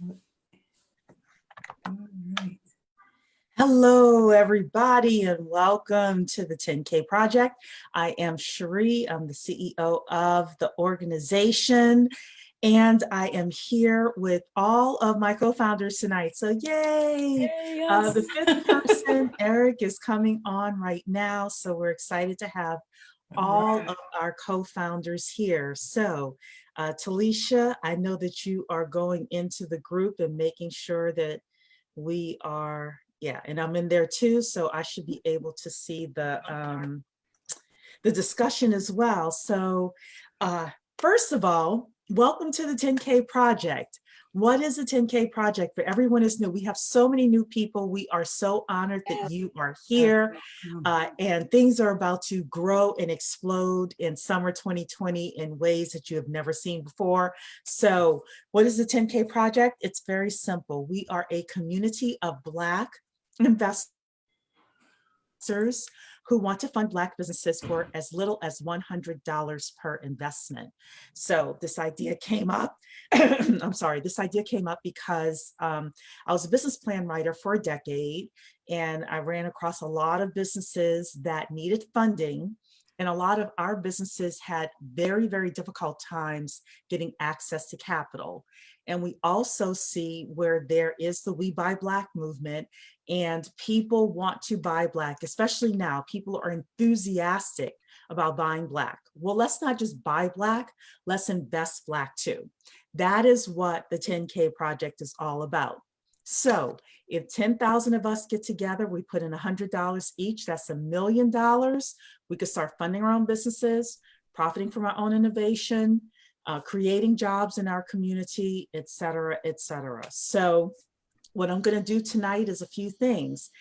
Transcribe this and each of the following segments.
All right. Hello, everybody, and welcome to the 10K Project. I am Cherie. I'm the CEO of the organization, and I am here with all of my co-founders tonight. So yay! Yes. The fifth person, Eric, is coming on right now. So we're excited to have all of our co-founders here. So Talisha, I know that you are going into the group and making sure that we are, yeah, and I'm in there too, so I should be able to see the discussion as well. So first of all, welcome to the 10K Project. What is the 10K Project? For everyone is new, we have so many new people. We are so honored that you are here. And things are about to grow and explode in summer 2020 in ways that you have never seen before. So what is the 10K Project? It's very simple. We are a community of Black investors who want to fund Black businesses for as little as $100 per investment. So this idea came up, I'm sorry, this idea came up because I was a business plan writer for a decade, and I ran across a lot of businesses that needed funding. And a lot of our businesses had very, very difficult times getting access to capital. And we also see where there is the We Buy Black movement, and people want to buy Black, especially now. People are enthusiastic about buying Black. Well, let's not just buy Black, let's invest Black too. That is what the 10K Project is all about. So if 10,000 of us get together, we put in $100 each, that's $1 million. We could start funding our own businesses, profiting from our own innovation, creating jobs in our community, et cetera, et cetera. So what I'm going to do tonight is a few things.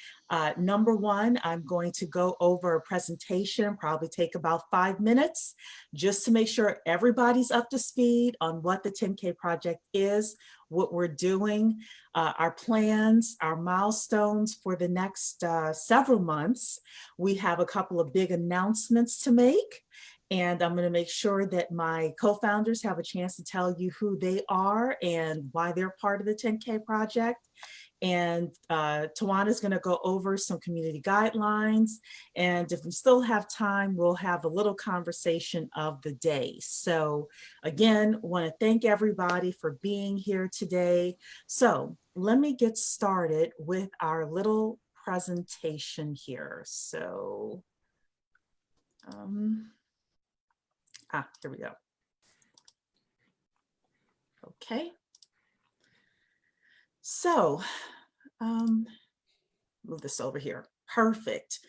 Number one, I'm going to go over a presentation, probably take about 5 minutes, just to make sure everybody's up to speed on what the 10K Project is, what we're doing, our plans, our milestones for the next several months. We have a couple of big announcements to make. And I'm going to make sure that my co-founders have a chance to tell you who they are and why they're part of the 10K Project. And Tawana is going to go over some community guidelines. And if we still have time, we'll have a little conversation of the day. So again, want to thank everybody for being here today. So let me get started with our little presentation here. So here we go. Okay. So, move this over here. Perfect.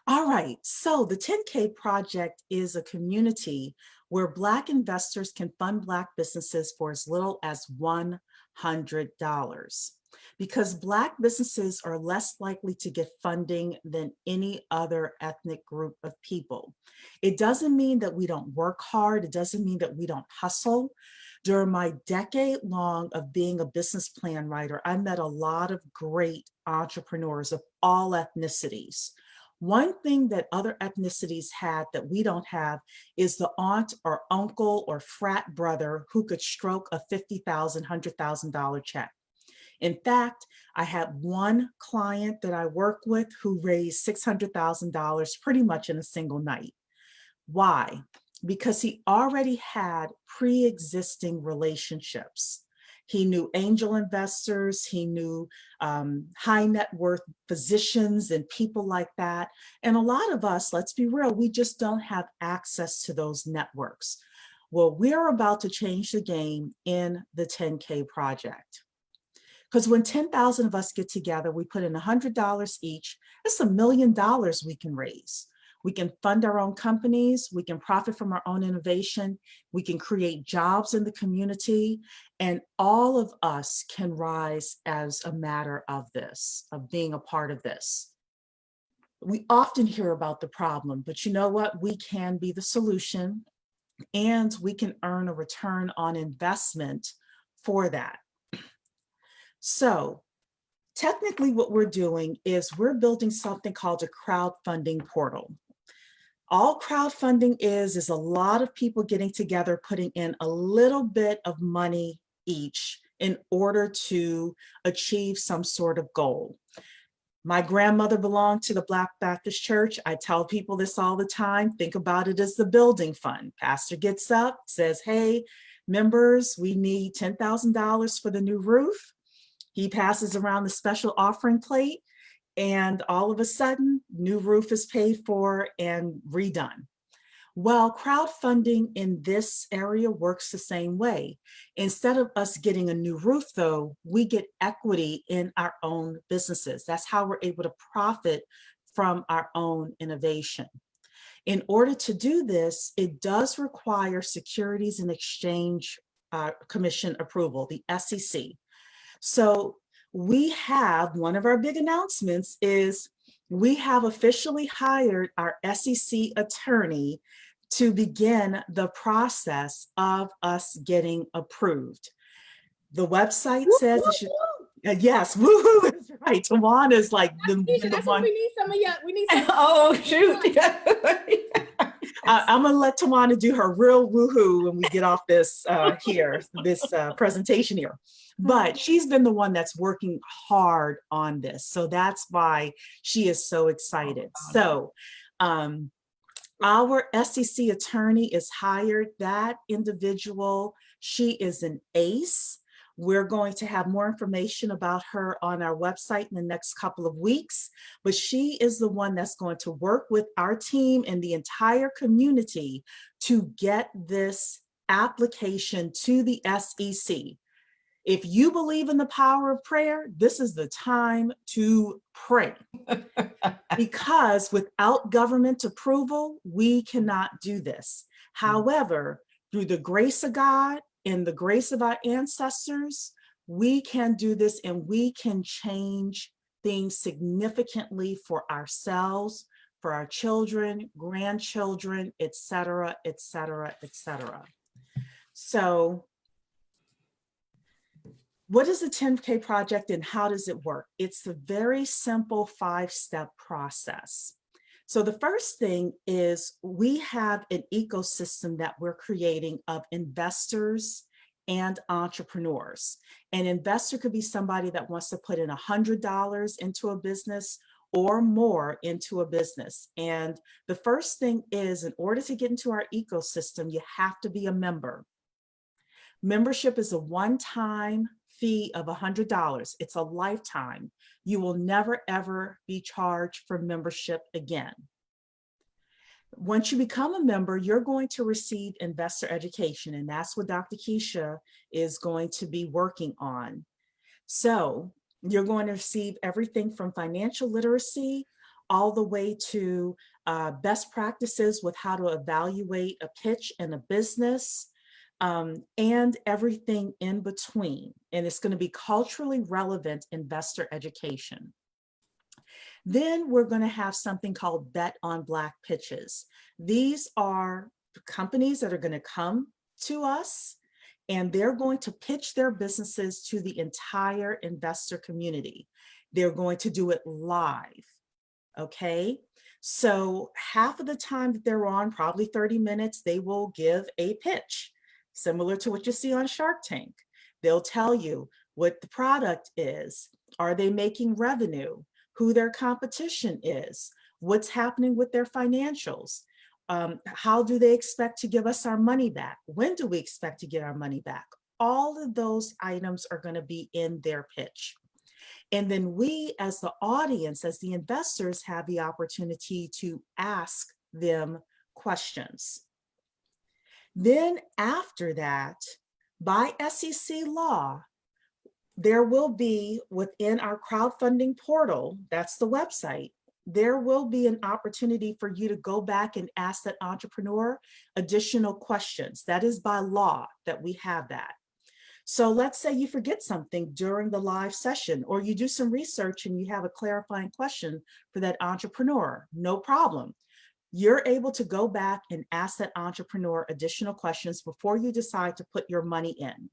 All right. So the 10K Project is a community where Black investors can fund Black businesses for as little as $100. Because Black businesses are less likely to get funding than any other ethnic group of people. It doesn't mean that we don't work hard. It doesn't mean that we don't hustle. During my decade long of being a business plan writer, I met a lot of great entrepreneurs of all ethnicities. One thing that other ethnicities had that we don't have is the aunt or uncle or frat brother who could stroke a $50,000, $100,000 check. In fact, I had one client that I worked with who raised $600,000 pretty much in a single night. Why? Because he already had pre-existing relationships. He knew angel investors, he knew high net worth physicians and people like that. And a lot of us, let's be real, we just don't have access to those networks. Well, we're about to change the game in the 10K Project. Because when 10,000 of us get together, we put in $100 each, that's $1 million we can raise. We can fund our own companies, we can profit from our own innovation, we can create jobs in the community, and all of us can rise as a matter of this, of being a part of this. We often hear about the problem, but you know what? We can be the solution, and we can earn a return on investment for that. So technically what we're doing is we're building something called a crowdfunding portal. All crowdfunding is a lot of people getting together, putting in a little bit of money each in order to achieve some sort of goal. My grandmother belonged to the Black Baptist Church. I tell people this all the time. Think about it as the building fund. Pastor gets up, says, hey, members, we need $10,000 for the new roof. He passes around the special offering plate, and all of a sudden, new roof is paid for and redone. Well, crowdfunding in this area works the same way. Instead of us getting a new roof, though, we get equity in our own businesses. That's how we're able to profit from our own innovation. In order to do this, it does require Securities and Exchange Commission approval, the SEC. So we have, one of our big announcements is we have officially hired our SEC attorney to begin the process of us getting approved. The website says it should, yes, woohoo, is right. Tawana is like the that's one. What we need some of you. We need some. Oh, shoot. I'm gonna let Tawana do her real woohoo when we get off this presentation here. But she's been the one that's working hard on this. So that's why she is so excited. So our SEC attorney is hired. That individual, she is an ace. We're going to have more information about her on our website in the next couple of weeks, but she is the one that's going to work with our team and the entire community to get this application to the SEC. If you believe in the power of prayer, this is the time to pray. Because without government approval, we cannot do this. However, through the grace of God and the grace of our ancestors, we can do this and we can change things significantly for ourselves, for our children, grandchildren, et cetera, et cetera, et cetera. So what is the 10K project and how does it work? It's a very simple 5-step process. So the first thing is we have an ecosystem that we're creating of investors and entrepreneurs. An investor could be somebody that wants to put in $100 into a business or more into a business. And the first thing is, in order to get into our ecosystem, you have to be a member. Membership is a one-time fee of $100. It's a lifetime. You will never, ever be charged for membership again. Once you become a member, you're going to receive investor education, and that's what Dr. Keisha is going to be working on. So you're going to receive everything from financial literacy all the way to best practices with how to evaluate a pitch in a business, and everything in between. And it's going to be culturally relevant investor education. Then we're going to have something called Bet on Black Pitches. These are companies that are going to come to us and they're going to pitch their businesses to the entire investor community. They're going to do it live, okay? So half of the time that they're on, probably 30 minutes, they will give a pitch, similar to what you see on Shark Tank. They'll tell you what the product is. Are they making revenue? Who their competition is? What's happening with their financials? How do they expect to give us our money back? When do we expect to get our money back? All of those items are going to be in their pitch. And then we, as the audience, as the investors, have the opportunity to ask them questions. Then after that, by SEC law, there will be within our crowdfunding portal, that's the website, there will be an opportunity for you to go back and ask that entrepreneur additional questions. That is by law that we have that. So let's say you forget something during the live session, or you do some research and you have a clarifying question for that entrepreneur, no problem. You're able to go back and ask that entrepreneur additional questions before you decide to put your money in.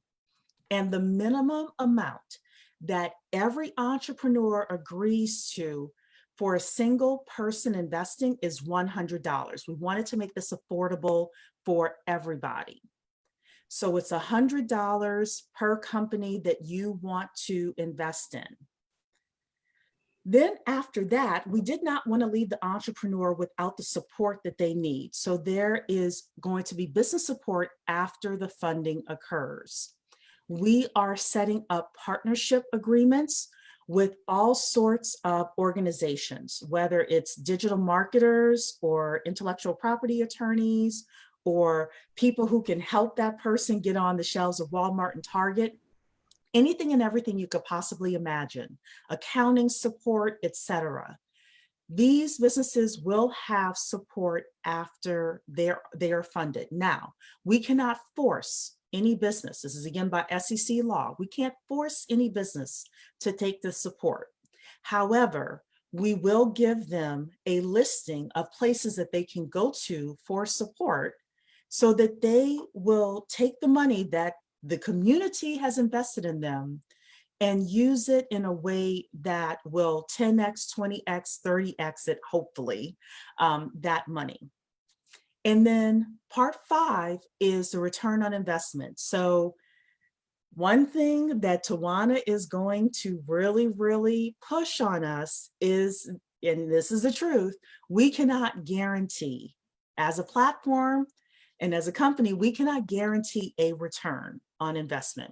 And the minimum amount that every entrepreneur agrees to for a single person investing is $100. We wanted to make this affordable for everybody. So it's $100 per company that you want to invest in. Then after that, we did not want to leave the entrepreneur without the support that they need. So there is going to be business support after the funding occurs. We are setting up partnership agreements with all sorts of organizations, whether it's digital marketers or intellectual property attorneys or people who can help that person get on the shelves of Walmart and Target. Anything and everything you could possibly imagine, accounting support, etc. These businesses will have support after they are funded. Now, we cannot force any business. This is again by SEC law. We can't force any business to take the support. However, we will give them a listing of places that they can go to for support so that they will take the money that the community has invested in them and use it in a way that will 10x, 20x, 30x it, hopefully, that money. And then part 5 is the return on investment. So one thing that Tawana is going to really, really push on us is, and this is the truth, we cannot guarantee as a platform and as a company, we cannot guarantee a return on investment.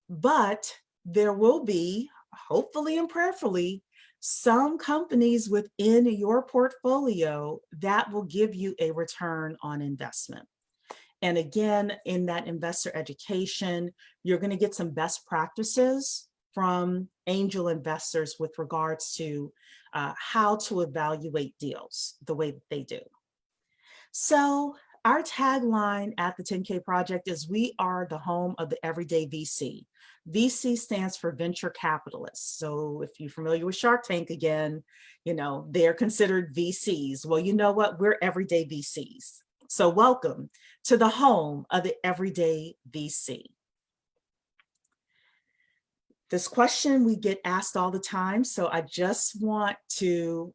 But there will be, hopefully and prayerfully, some companies within your portfolio that will give you a return on investment. And again, in that investor education, you're going to get some best practices from angel investors with regards to how to evaluate deals the way that they do. So our tagline at the 10K Project is we are the home of the everyday VC. VC stands for venture capitalists. So if you're familiar with Shark Tank again, you know, they're considered VCs. Well, you know what? We're everyday VCs. So welcome to the home of the everyday VC. This question we get asked all the time, so I just want to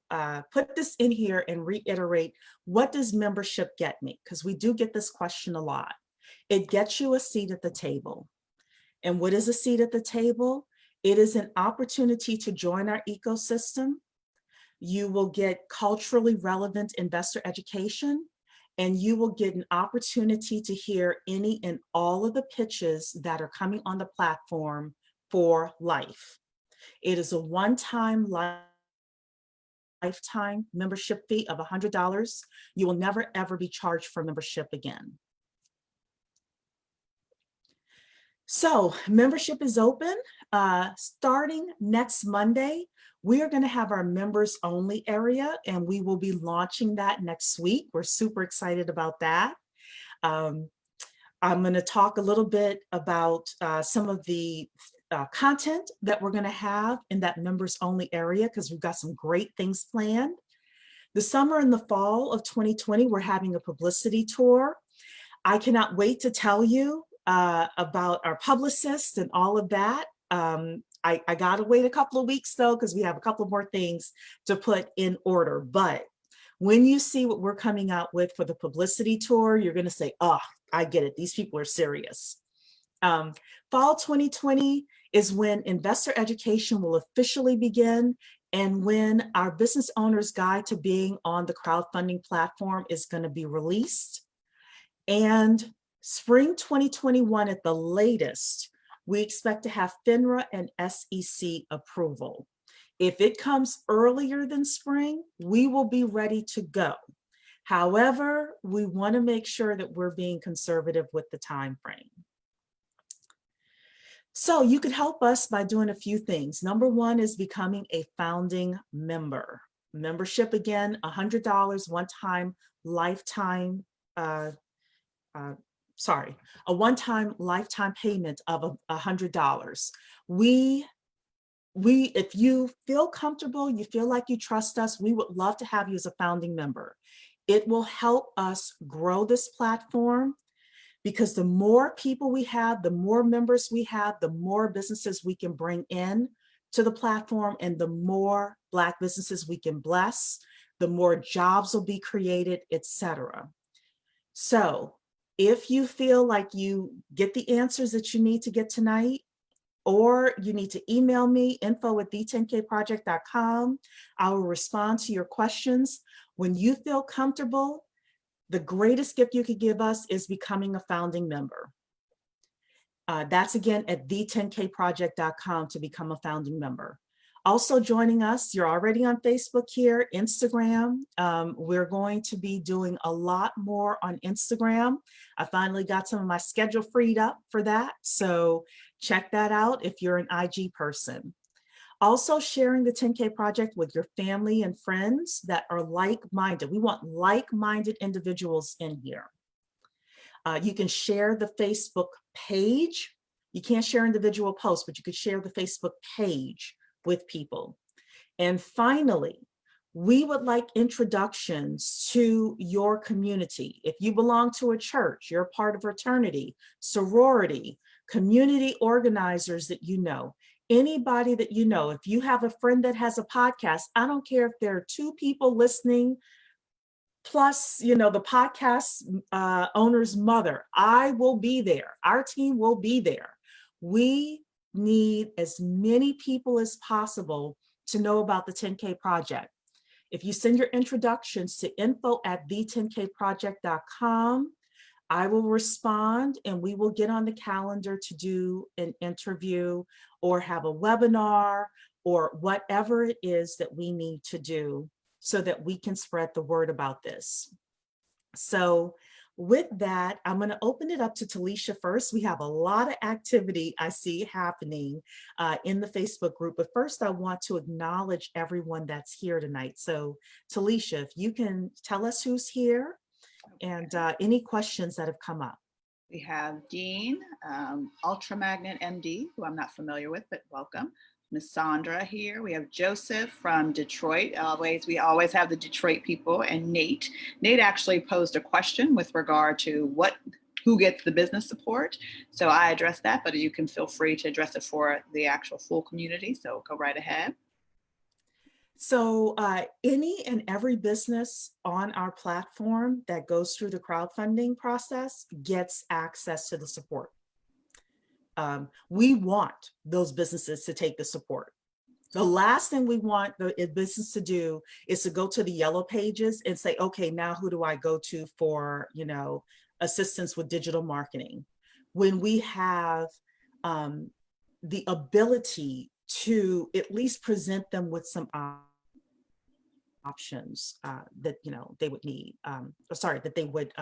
put this in here and reiterate, what does membership get me? Because we do get this question a lot. It gets you a seat at the table. And what is a seat at the table? It is an opportunity to join our ecosystem. You will get culturally relevant investor education, and you will get an opportunity to hear any and all of the pitches that are coming on the platform for life. It is a one-time lifetime membership fee of $100. You will never ever be charged for membership again. So membership is open. Starting next Monday, we are going to have our members only area, and we will be launching that next week. We're super excited about that. I'm going to talk a little bit about some of the content that we're going to have in that members only area, because we've got some great things planned. The summer and the fall of 2020, we're having a publicity tour. I cannot wait to tell you about our publicist and all of that. I gotta wait a couple of weeks though, because we have a couple more things to put in order. But when you see what we're coming out with for the publicity tour, you're gonna say, oh, I get it, these people are serious. Fall 2020 is when investor education will officially begin, and when our business owner's guide to being on the crowdfunding platform is going to be released. And spring 2021 at the latest, we expect to have FINRA and SEC approval. If it comes earlier than spring, we will be ready to go. However, we want to make sure that we're being conservative with the time frame. So you could help us by doing a few things. Number one is becoming a founding member. Membership, again, $100, one-time lifetime, a one-time lifetime payment of $100. If you feel comfortable, you feel like you trust us, we would love to have you as a founding member. It will help us grow this platform, because the more people we have, the more members we have, the more businesses we can bring in to the platform, and the more Black businesses we can bless, the more jobs will be created, etc. So If you feel like you get the answers that you need to get tonight, or you need to email me, info@the10kproject.com. I will respond to your questions. When you feel comfortable, the greatest gift you could give us is becoming a founding member. That's again at the10kproject.com to become a founding member. Also joining us, you're already on Facebook here, Instagram. We're going to be doing a lot more on Instagram. I finally got some of my schedule freed up for that. So check that out if you're an IG person. Also sharing the 10K Project with your family and friends that are like-minded. We want like-minded individuals in here. You can share the Facebook page. You can't share individual posts, but you could share the Facebook page with people. And finally, we would like introductions to your community. If you belong to a church, you're a part of fraternity, sorority, community organizers that you know, anybody that you know, if you have a friend that has a podcast, I don't care if there are 2 people listening, plus, you know, the podcast owner's mother, I will be there. Our team will be there. We need as many people as possible to know about the 10K Project. If you send your introductions to info@the10kproject.com, I will respond and we will get on the calendar to do an interview or have a webinar or whatever it is that we need to do so that we can spread the word about this. So with that, I'm going to open it up to Talisha first. We have a lot of activity I see happening in the Facebook group, but first I want to acknowledge everyone that's here tonight. So Talisha, if you can tell us who's here and any questions that have come up. We have Dean, Ultramagnet MD, who I'm not familiar with, but welcome. Miss Sandra here. We have Joseph from Detroit. We always have the Detroit people, and Nate. Nate actually posed a question with regard to who gets the business support. So I addressed that, but you can feel free to address it for the actual full community. So go right ahead. So any and every business on our platform that goes through the crowdfunding process gets access to the support. We want those businesses to take the support. The last thing we want the business to do is to go to the yellow pages and say, okay, now who do I go to for, you know, assistance with digital marketing? When we have the ability to at least present them with some options that, you know, they would need, that they would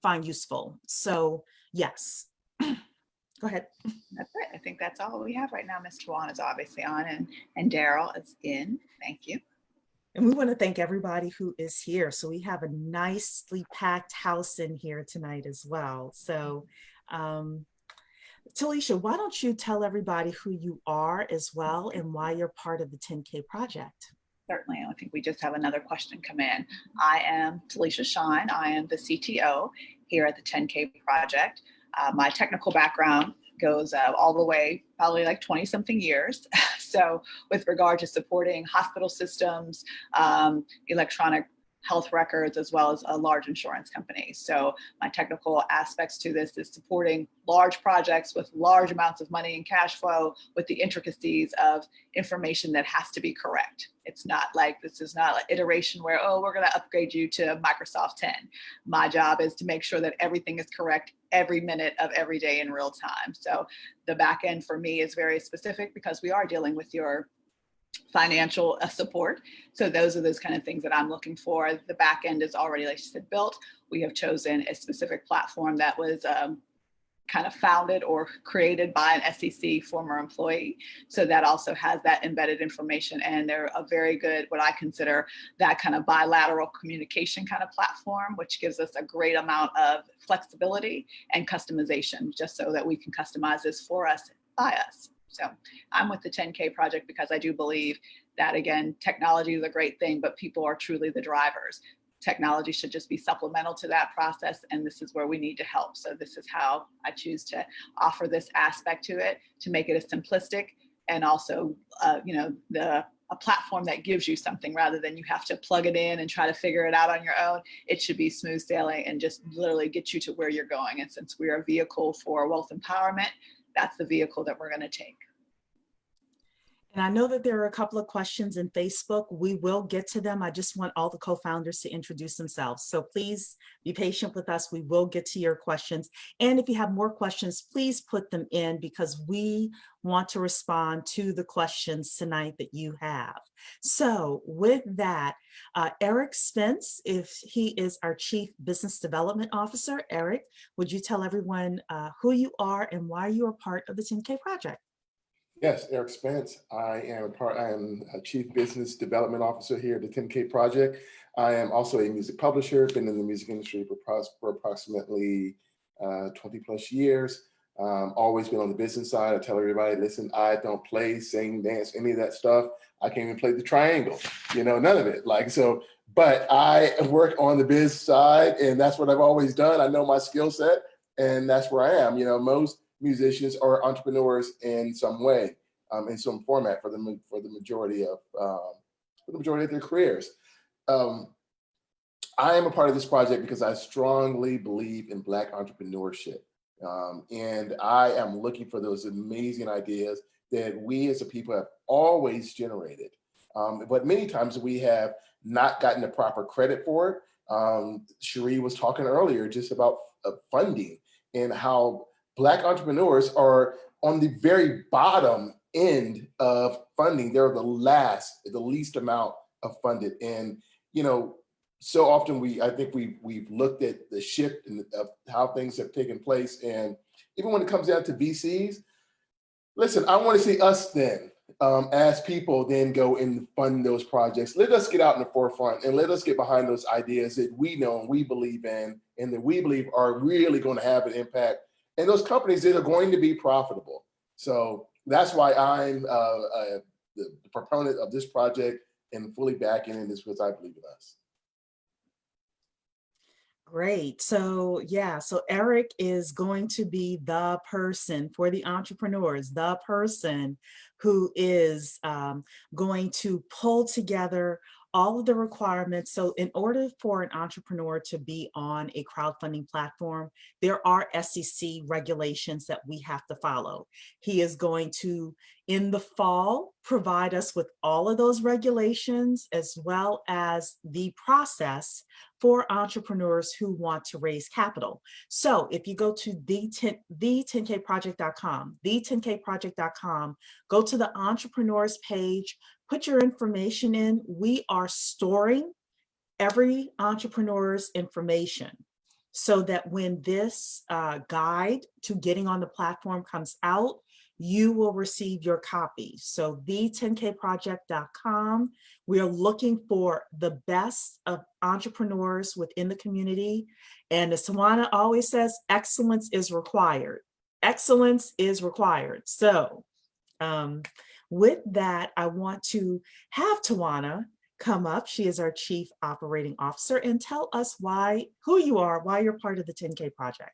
find useful. So yes. Go ahead. That's it. I think that's all we have right now. Ms. Tawan is obviously on, and Daryl is in. Thank you. And we want to thank everybody who is here. So we have a nicely packed house in here tonight as well. So Talisha, why don't you tell everybody who you are as well and why you're part of the 10K Project? Certainly. I think we just have another question come in. I am Talisha Shine. I am the CTO here at the 10K Project. My technical background goes all the way, probably like 20 something years. So with regard to supporting hospital systems, electronic health records, as well as a large insurance company. So my technical aspects to this is supporting large projects with large amounts of money and cash flow with the intricacies of information that has to be correct. It's not like, this is not an iteration where, oh, we're gonna upgrade you to Microsoft 10. My job is to make sure that everything is correct every minute of every day in real time. So the back end for me is very specific because we are dealing with your financial support. So those are those kind of things that I'm looking for. The back end is already, like you said, built. We have chosen a specific platform that was kind of founded or created by an SEC former employee. So that also has that embedded information, and they're a very good, what I consider that kind of bilateral communication kind of platform, which gives us a great amount of flexibility and customization, just so that we can customize this for us, by us. So I'm with the 10K Project because I do believe that, again, technology is a great thing, but people are truly the drivers. Technology should just be supplemental to that process, and this is where we need to help. So this is how I choose to offer this aspect to it, to make it as simplistic and also, you know, the a platform that gives you something rather than you have to plug it in and try to figure it out on your own. It should be smooth sailing and just literally get you to where you're going. And since we're a vehicle for wealth empowerment, that's the vehicle that we're going to take. And I know that there are a couple of questions in Facebook. We will get to them. I just want all the co-founders to introduce themselves. So please be patient with us. We will get to your questions. And if you have more questions, please put them in because we want to respond to the questions tonight that you have. So with that, Eric Spence, if he is our Chief Business Development Officer. Eric, would you tell everyone who you are and why you are part of the 10K Project? Yes, Eric Spence. I am a Chief Business Development Officer here at the 10K Project. I am also a music publisher, been in the music industry for approximately 20 plus years. Always been on the business side. I tell everybody, listen, I don't play, sing, dance, any of that stuff. I can't even play the triangle, none of it. But I work on the biz side and that's what I've always done. I know my skill set and that's where I am. Most musicians are entrepreneurs in some way, in some format for the majority of their careers. I am a part of this project because I strongly believe in Black entrepreneurship, and I am looking for those amazing ideas that we as a people have always generated, but many times we have not gotten the proper credit for it. Cherie was talking earlier just about funding and how Black entrepreneurs are on the very bottom end of funding. They're the least amount of funded. And, so often I think we've looked at the shift of how things have taken place. And even when it comes down to VCs, listen, I want to see us then, as people then go and fund those projects. Let us get out in the forefront and let us get behind those ideas that we know and we believe in and that we believe are really going to have an impact. And those companies that are going to be profitable. So that's why I'm the proponent of this project and fully backing it is because I believe in us. Great. So so Eric is going to be the person for the entrepreneurs, the person who is going to pull together all of the requirements. So in order for an entrepreneur to be on a crowdfunding platform, there are SEC regulations that we have to follow. He is going to, in the fall, provide us with all of those regulations as well as the process for entrepreneurs who want to raise capital. So if you go to the10kproject.com, the10kproject.com, go to the entrepreneurs page, put your information in. We are storing every entrepreneur's information so that when this guide to getting on the platform comes out, you will receive your copy. So the10kproject.com, we are looking for the best of entrepreneurs within the community. And as Tawana always says, excellence is required. Excellence is required. So with that, I want to have Tawana come up. She is our Chief Operating Officer, and tell us who you are, why you're part of the 10K Project.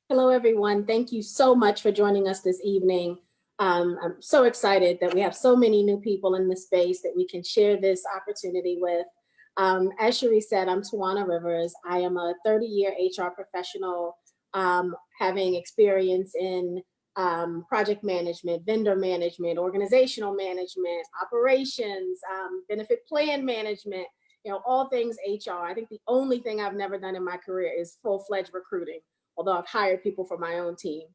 Hello, everyone. Thank you so much for joining us this evening. I'm so excited that we have so many new people in this space that we can share this opportunity with. As Cherie said, I'm Tawana Rivers. I am a 30-year HR professional, having experience in project management, vendor management, organizational management, operations, benefit plan management, all things HR. I think the only thing I've never done in my career is full-fledged recruiting, although I've hired people for my own team.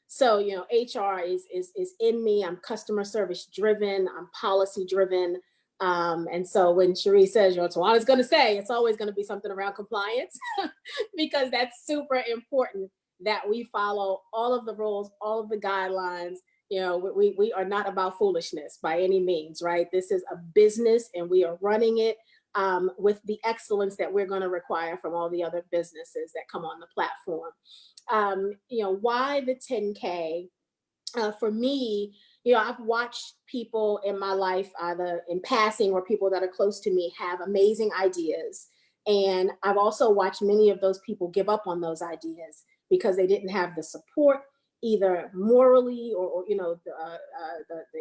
So, HR is in me. I'm customer service driven, I'm policy driven. And so when Cherie says, Tawana's going to say, it's always going to be something around compliance because that's super important that we follow all of the rules, all of the guidelines. We are not about foolishness by any means, right? This is a business and we are running it with the excellence that we're going to require from all the other businesses that come on the platform. Why the 10K? For me, I've watched people in my life, either in passing or people that are close to me, have amazing ideas. And I've also watched many of those people give up on those ideas because they didn't have the support either morally or the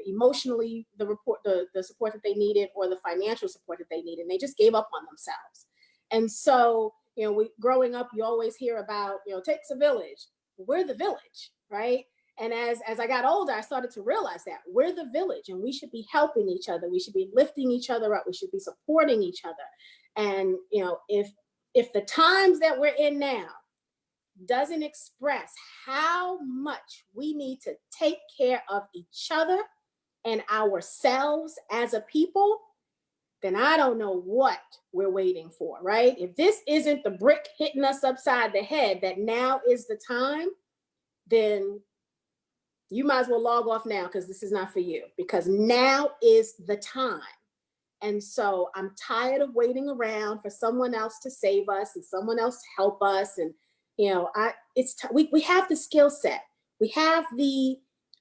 emotionally, the support that they needed, or the financial support that they needed. And they just gave up on themselves. And so, growing up, you always hear about, it takes a village. We're the village, right? And as I got older, I started to realize that we're the village, and we should be helping each other. We should be lifting each other up. We should be supporting each other. And, if the times that we're in now doesn't express how much we need to take care of each other and ourselves as a people, then I don't know what we're waiting for, right? If this isn't the brick hitting us upside the head that now is the time, then you might as well log off now, because this is not for you, because now is the time. And so I'm tired of waiting around for someone else to save us and someone else to help us. And, we have the skill set, we have the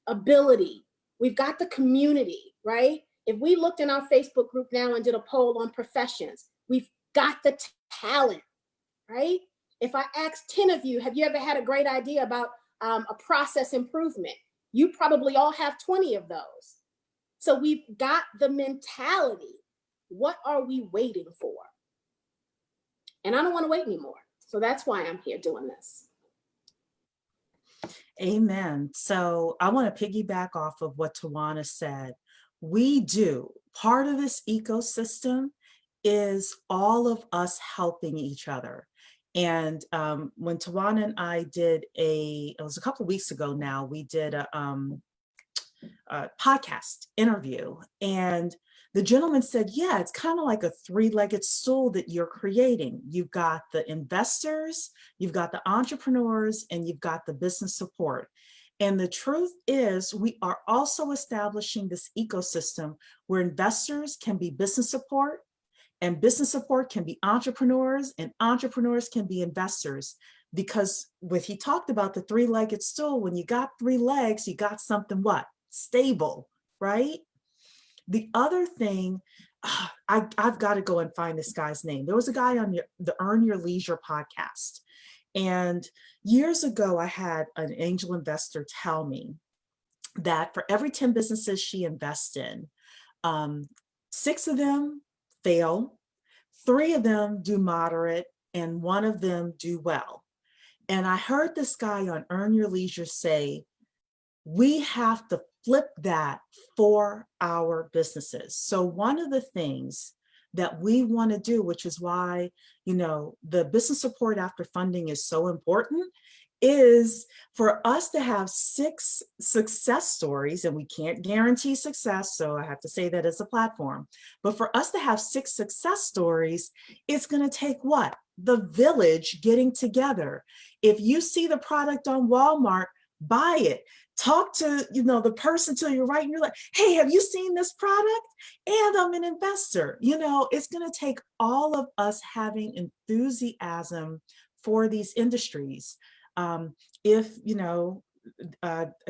ability, we've got the community, right? If we looked in our Facebook group now and did a poll on professions, we've got the talent, right? If I asked 10 of you, have you ever had a great idea about a process improvement? You probably all have 20 of those. So we've got the mentality. What are we waiting for? And I don't want to wait anymore. So that's why I'm here doing this. Amen. So I want to piggyback off of what Tawana said. We do. Part of this ecosystem is all of us helping each other. And when Tawana and I did it was a couple of weeks ago now, we did a podcast interview, and the gentleman said, yeah, it's kind of like a three-legged stool that you're creating. You've got the investors, you've got the entrepreneurs, and you've got the business support. And the truth is, we are also establishing this ecosystem where investors can be business support, and business support can be entrepreneurs, and entrepreneurs can be investors. Because he talked about the three-legged stool, when you got three legs, you got something what? Stable, right? The other thing, I've got to go and find this guy's name. There was a guy on the Earn Your Leisure podcast. And years ago, I had an angel investor tell me that for every 10 businesses she invests in, 6 of them fail, 3 of them do moderate, and 1 of them do well. And I heard this guy on Earn Your Leisure say, we have to flip that for our businesses. So one of the things that we want to do, which is why, the business support after funding is so important, is for us to have 6 success stories, and we can't guarantee success, so I have to say that as a platform, but for us to have 6 success stories, it's going to take what? The village getting together. If you see the product on Walmart, buy it. Talk to the person to your right, and you're like, hey, have you seen this product? And I'm an investor. It's going to take all of us having enthusiasm for these industries. If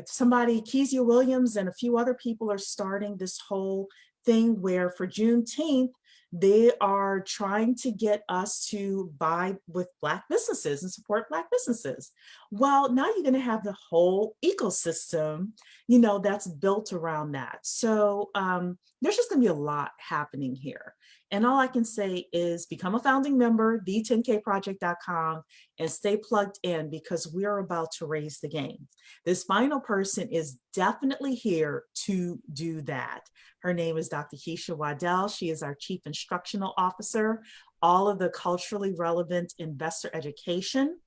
somebody, Kezia Williams and a few other people are starting this whole thing where for Juneteenth, they are trying to get us to buy with Black businesses and support Black businesses. Well, now you're going to have the whole ecosystem, that's built around that. So there's just going to be a lot happening here. And all I can say is become a founding member, the10kproject.com, and stay plugged in, because we're about to raise the game. This final person is definitely here to do that. Her name is Dr. Keisha Waddell. She is our Chief Instructional Officer. All of the culturally relevant investor education,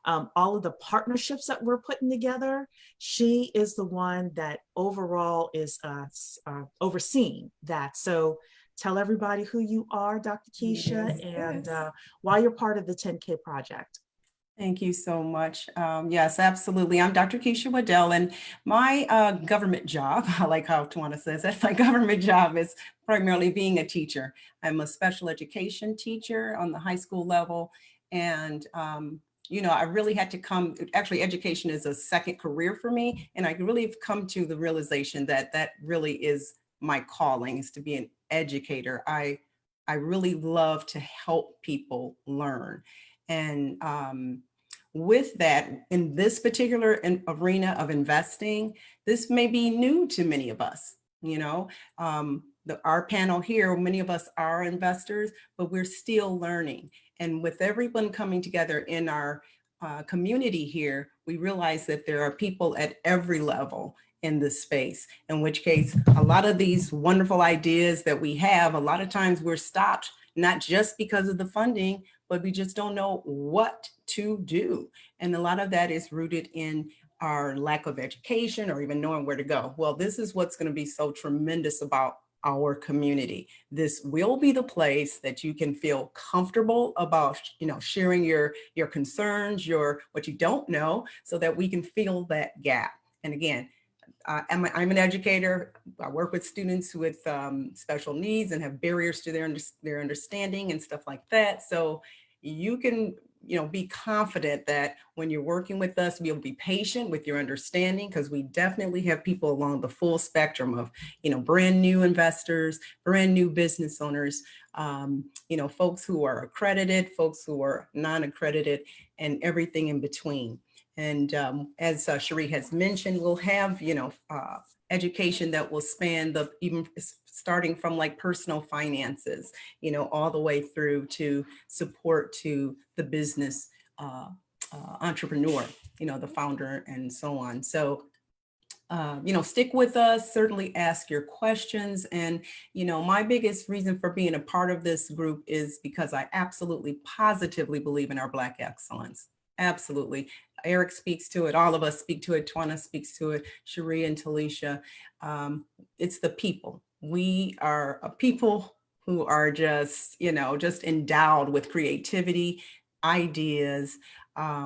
all of the partnerships that we're putting together, she is the one that overall is overseeing that. So tell everybody who you are, Dr. Keisha, and why you're part of the 10K Project. Thank you so much. Yes, absolutely. I'm Dr. Keisha Waddell, and my government job, I like how Tawana says that, my government job is primarily being a teacher. I'm a special education teacher on the high school level, and I really had to come, actually education is a second career for me, and I really have come to the realization that that really is my calling, is to be an educator. I really love to help people learn. And with that, in this particular arena of investing, this may be new to many of us. You know, our panel here, many of us are investors, but we're still learning. And with everyone coming together in our community here, we realize that there are people at every level in this space, in which case a lot of these wonderful ideas that we have, a lot of times we're stopped, not just because of the funding, but we just don't know what to do. And a lot of that is rooted in our lack of education or even knowing where to go. Well, this is what's going to be so tremendous about our community. This will be the place that you can feel comfortable about, you know, sharing your concerns, what you don't know, so that we can fill that gap. And again, I'm an educator. I work with students with special needs and have barriers to their understanding and stuff like that. So you can, you know, be confident that when you're working with us, be able to be patient with your understanding, because we definitely have people along the full spectrum of, you know, brand new investors, brand new business owners, you know, folks who are accredited, folks who are non-accredited, and everything in between. And as Cherie has mentioned, we'll have, you know, education that will span even starting from like personal finances, you know, all the way through to support to the business entrepreneur, you know, the founder and so on. So, you know, stick with us, certainly ask your questions. And, you know, my biggest reason for being a part of this group is because I absolutely positively believe in our Black excellence. Absolutely. Eric speaks to it. All of us speak to it. Twana speaks to it. Cherie and Talisha. It's the people. We are a people who are just, you know, just endowed with creativity, ideas.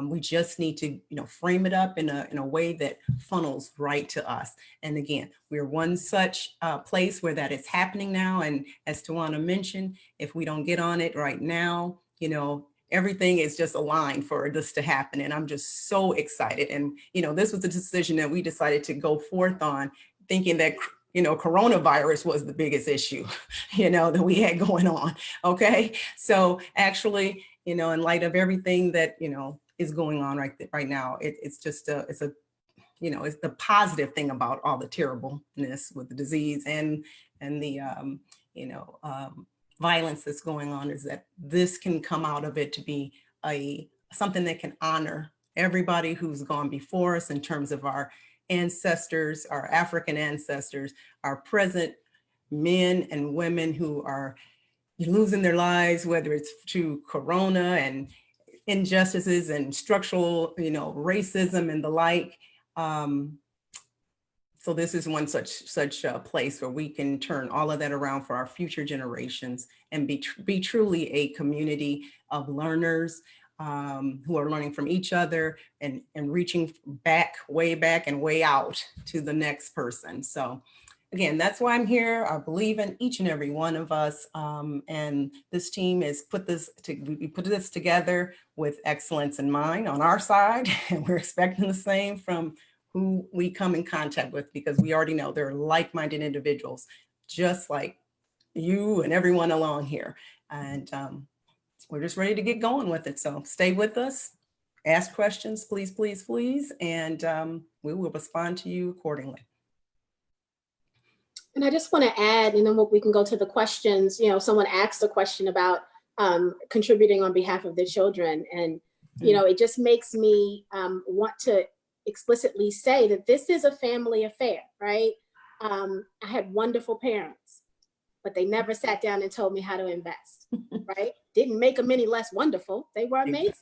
We just need to, you know, frame it up in a way that funnels right to us. And again, we're one such place where that is happening now. And as Tawana mentioned, if we don't get on it right now, you know, everything is just aligned for this to happen. And I'm just so excited. And, you know, this was a decision that we decided to go forth on, thinking that, you know, coronavirus was the biggest issue, you know, that we had going on. Okay. So actually, you know, in light of everything that, you know, is going on right now, it's just it's you know, it's the positive thing about all the terribleness with the disease and the, you know, violence that's going on, is that this can come out of it to be something that can honor everybody who's gone before us in terms of our ancestors, our African ancestors, our present men and women who are losing their lives, whether it's to corona and injustices and structural, you know, racism and the like. So this is one such a place where we can turn all of that around for our future generations and be truly a community of learners who are learning from each other and reaching back, way back and way out to the next person. So again, that's why I'm here. I believe in each and every one of us. And this team has we put this together with excellence in mind on our side. And we're expecting the same from who we come in contact with, because we already know they're like-minded individuals, just like you and everyone along here. And we're just ready to get going with it. So stay with us, ask questions, please, please, please. And we will respond to you accordingly. And I just want to add, and then we can go to the questions. You know, someone asked a question about contributing on behalf of the children. And, you know, it just makes me want to explicitly say that this is a family affair, right? I had wonderful parents, but they never sat down and told me how to invest, right? Didn't make them any less wonderful. They were amazing.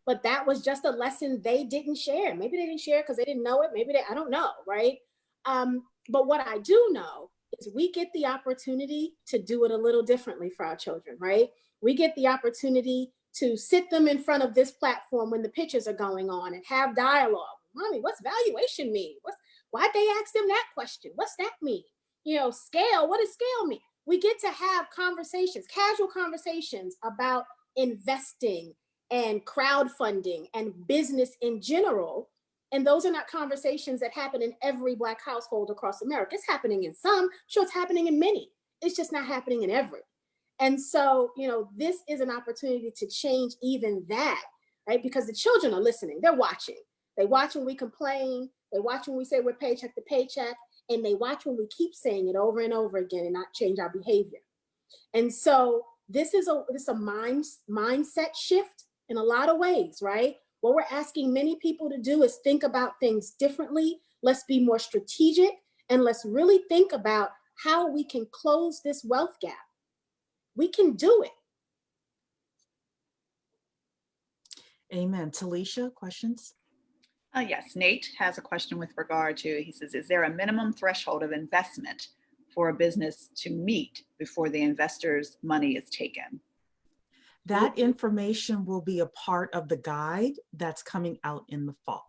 But that was just a lesson they didn't share. Maybe they didn't share because they didn't know it. Maybe I don't know, right? But what I do know is we get the opportunity to do it a little differently for our children, right? We get the opportunity to sit them in front of this platform when the pitches are going on and have dialogue. Mommy, what's valuation mean? Why'd they ask them that question? What's that mean? You know, scale, what does scale mean? We get to have conversations, casual conversations about investing and crowdfunding and business in general. And those are not conversations that happen in every Black household across America. It's happening in some, sure it's happening in many. It's just not happening in every. And so, you know, this is an opportunity to change even that right? Because the children are listening, they're watching. They watch when we complain, they watch when we say we're paycheck to paycheck, and they watch when we keep saying it over and over again and not change our behavior. And so this is a mindset shift in a lot of ways, right? What we're asking many people to do is think about things differently. Let's be more strategic, and let's really think about how we can close this wealth gap. We can do it. Amen. Talisha, questions? Yes, Nate has a question with regard to, he says, is there a minimum threshold of investment for a business to meet before the investor's money is taken? That information will be a part of the guide that's coming out in the fall.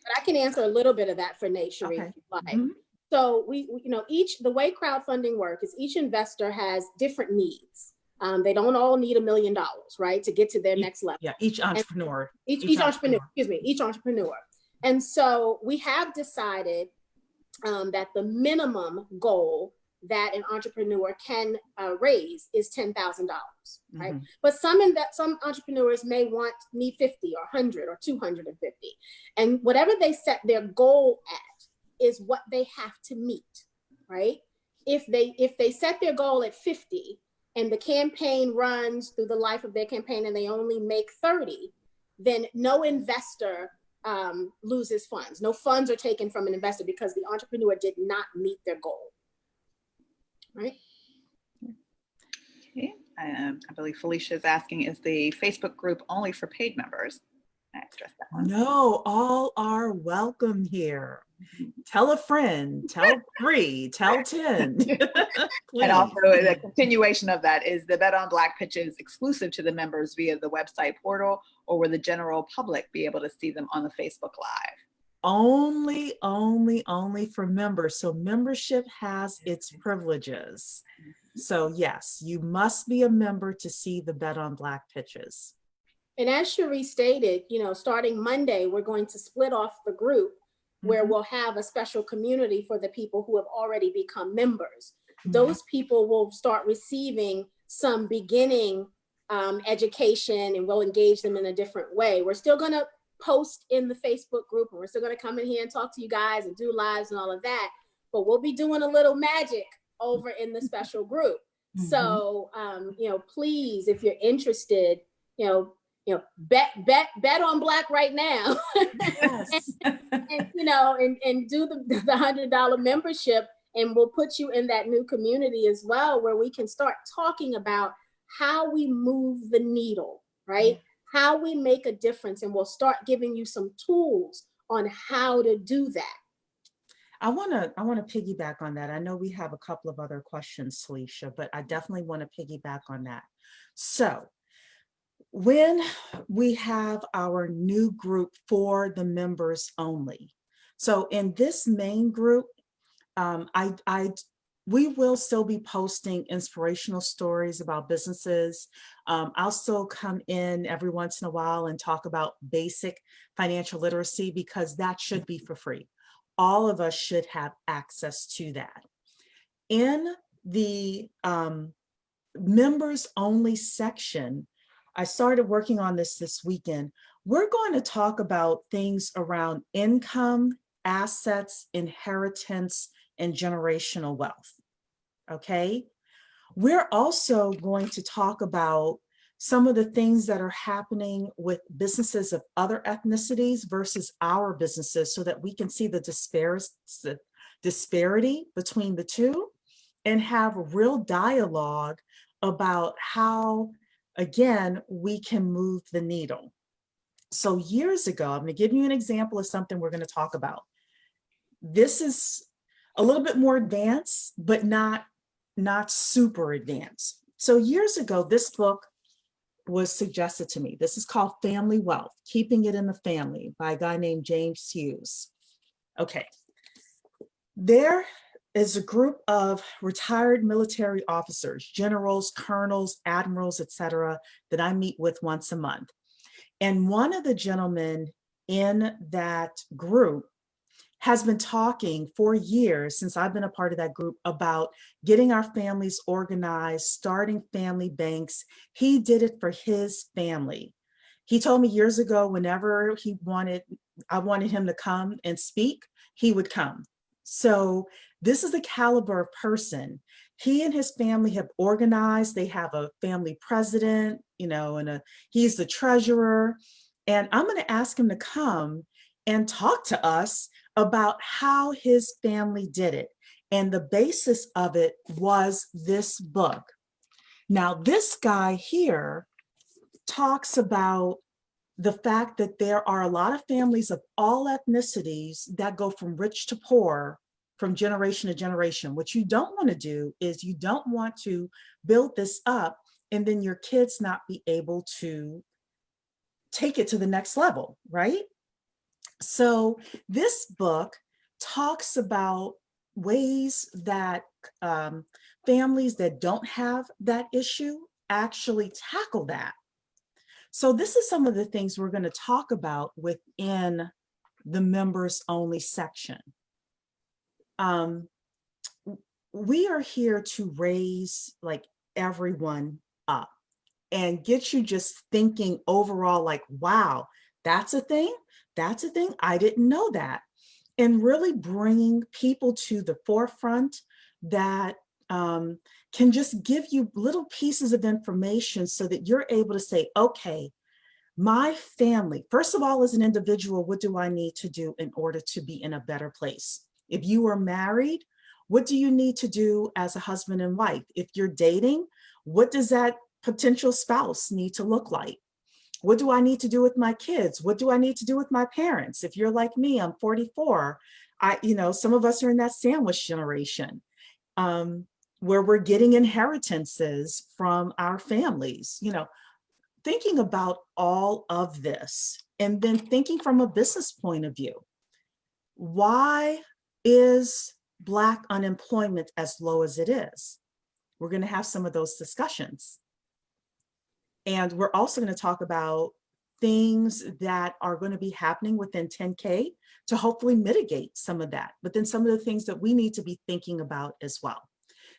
But I can answer a little bit of that for Nate, Sheree, Okay. if you'd like. Mhm. So the way crowdfunding works is each investor has different needs. They don't all need $1 million, right, to get to their next level. Yeah, each entrepreneur. Each entrepreneur. And so we have decided that the minimum goal that an entrepreneur can raise is $10,000, right? Mhm. But some entrepreneurs need 50 or 100 or 250. And whatever they set their goal at is what they have to meet, right? If they set their goal at 50 and the campaign runs through the life of their campaign and they only make 30, then no investor loses funds. No funds are taken from an investor because the entrepreneur did not meet their goal. Right? Okay. I believe Felicia is asking, is the Facebook group only for paid members? I addressed that one. No, all are welcome here. Tell a friend, tell 3, tell 10. And also the continuation of that is the Bet on Black pitches exclusive to the members via the website portal, or will the general public be able to see them on the Facebook Live? Only for members. So membership has its privileges. So yes, you must be a member to see the Bet on Black pitches. And as Sheree stated, starting Monday, we're going to split off the group where we'll have a special community for the people who have already become members. Those people will start receiving some beginning education, and we'll engage them in a different way. We're still going to post in the Facebook group, and we're still going to come in here and talk to you guys and do lives and all of that, but we'll be doing a little magic over in the special group. So please, if you're interested, bet on Black right now. Yes. and do the $100 membership, and we'll put you in that new community as well, where we can start talking about how we move the needle, right? How we make a difference, and we'll start giving you some tools on how to do that. I want to piggyback on that. I know we have a couple of other questions, Talisha, but I definitely want to piggyback on that. So when we have our new group for the members only, so in this main group, we will still be posting inspirational stories about businesses. I'll still come in every once in a while and talk about basic financial literacy, because that should be for free. All of us should have access to that. In the members only section, I started working on this weekend. We're going to talk about things around income, assets, inheritance, and generational wealth. Okay. We're also going to talk about some of the things that are happening with businesses of other ethnicities versus our businesses, so that we can see the disparity between the two and have real dialogue about how, again, we can move the needle. So years ago, I'm going to give you an example of something we're going to talk about. This is a little bit more advanced, but not super advanced. So years ago, this book was suggested to me. This is called Family Wealth, Keeping It in the Family, by a guy named James Hughes. Okay. There is a group of retired military officers, generals, colonels, admirals, etc., that I meet with once a month. And one of the gentlemen in that group has been talking for years, since I've been a part of that group, about getting our families organized, starting family banks. He did it for his family. He told me years ago, whenever I wanted him to come and speak, he would come. So this is the caliber of person. He and his family have organized. They have a family president, and he's the treasurer. And I'm going to ask him to come and talk to us about how his family did it. And the basis of it was this book. Now, this guy here talks about the fact that there are a lot of families of all ethnicities that go from rich to poor from generation to generation. What you don't want to do is you don't want to build this up and then your kids not be able to take it to the next level, right? So this book talks about ways that families that don't have that issue actually tackle that. So this is some of the things we're going to talk about within the members only section. We are here to raise like everyone up and get you just thinking overall like, wow, that's a thing. That's a thing. I didn't know that. And really bringing people to the forefront that can just give you little pieces of information so that you're able to say, okay, my family, first of all, as an individual, what do I need to do in order to be in a better place? If you are married, what do you need to do as a husband and wife? If you're dating, what does that potential spouse need to look like? What do I need to do with my kids? What do I need to do with my parents? If you're like me, I'm 44. Some of us are in that sandwich generation where we're getting inheritances from our families, thinking about all of this and then thinking from a business point of view. Why is Black unemployment as low as it is? We're going to have some of those discussions. And we're also going to talk about things that are going to be happening within 10K to hopefully mitigate some of that, but then some of the things that we need to be thinking about as well.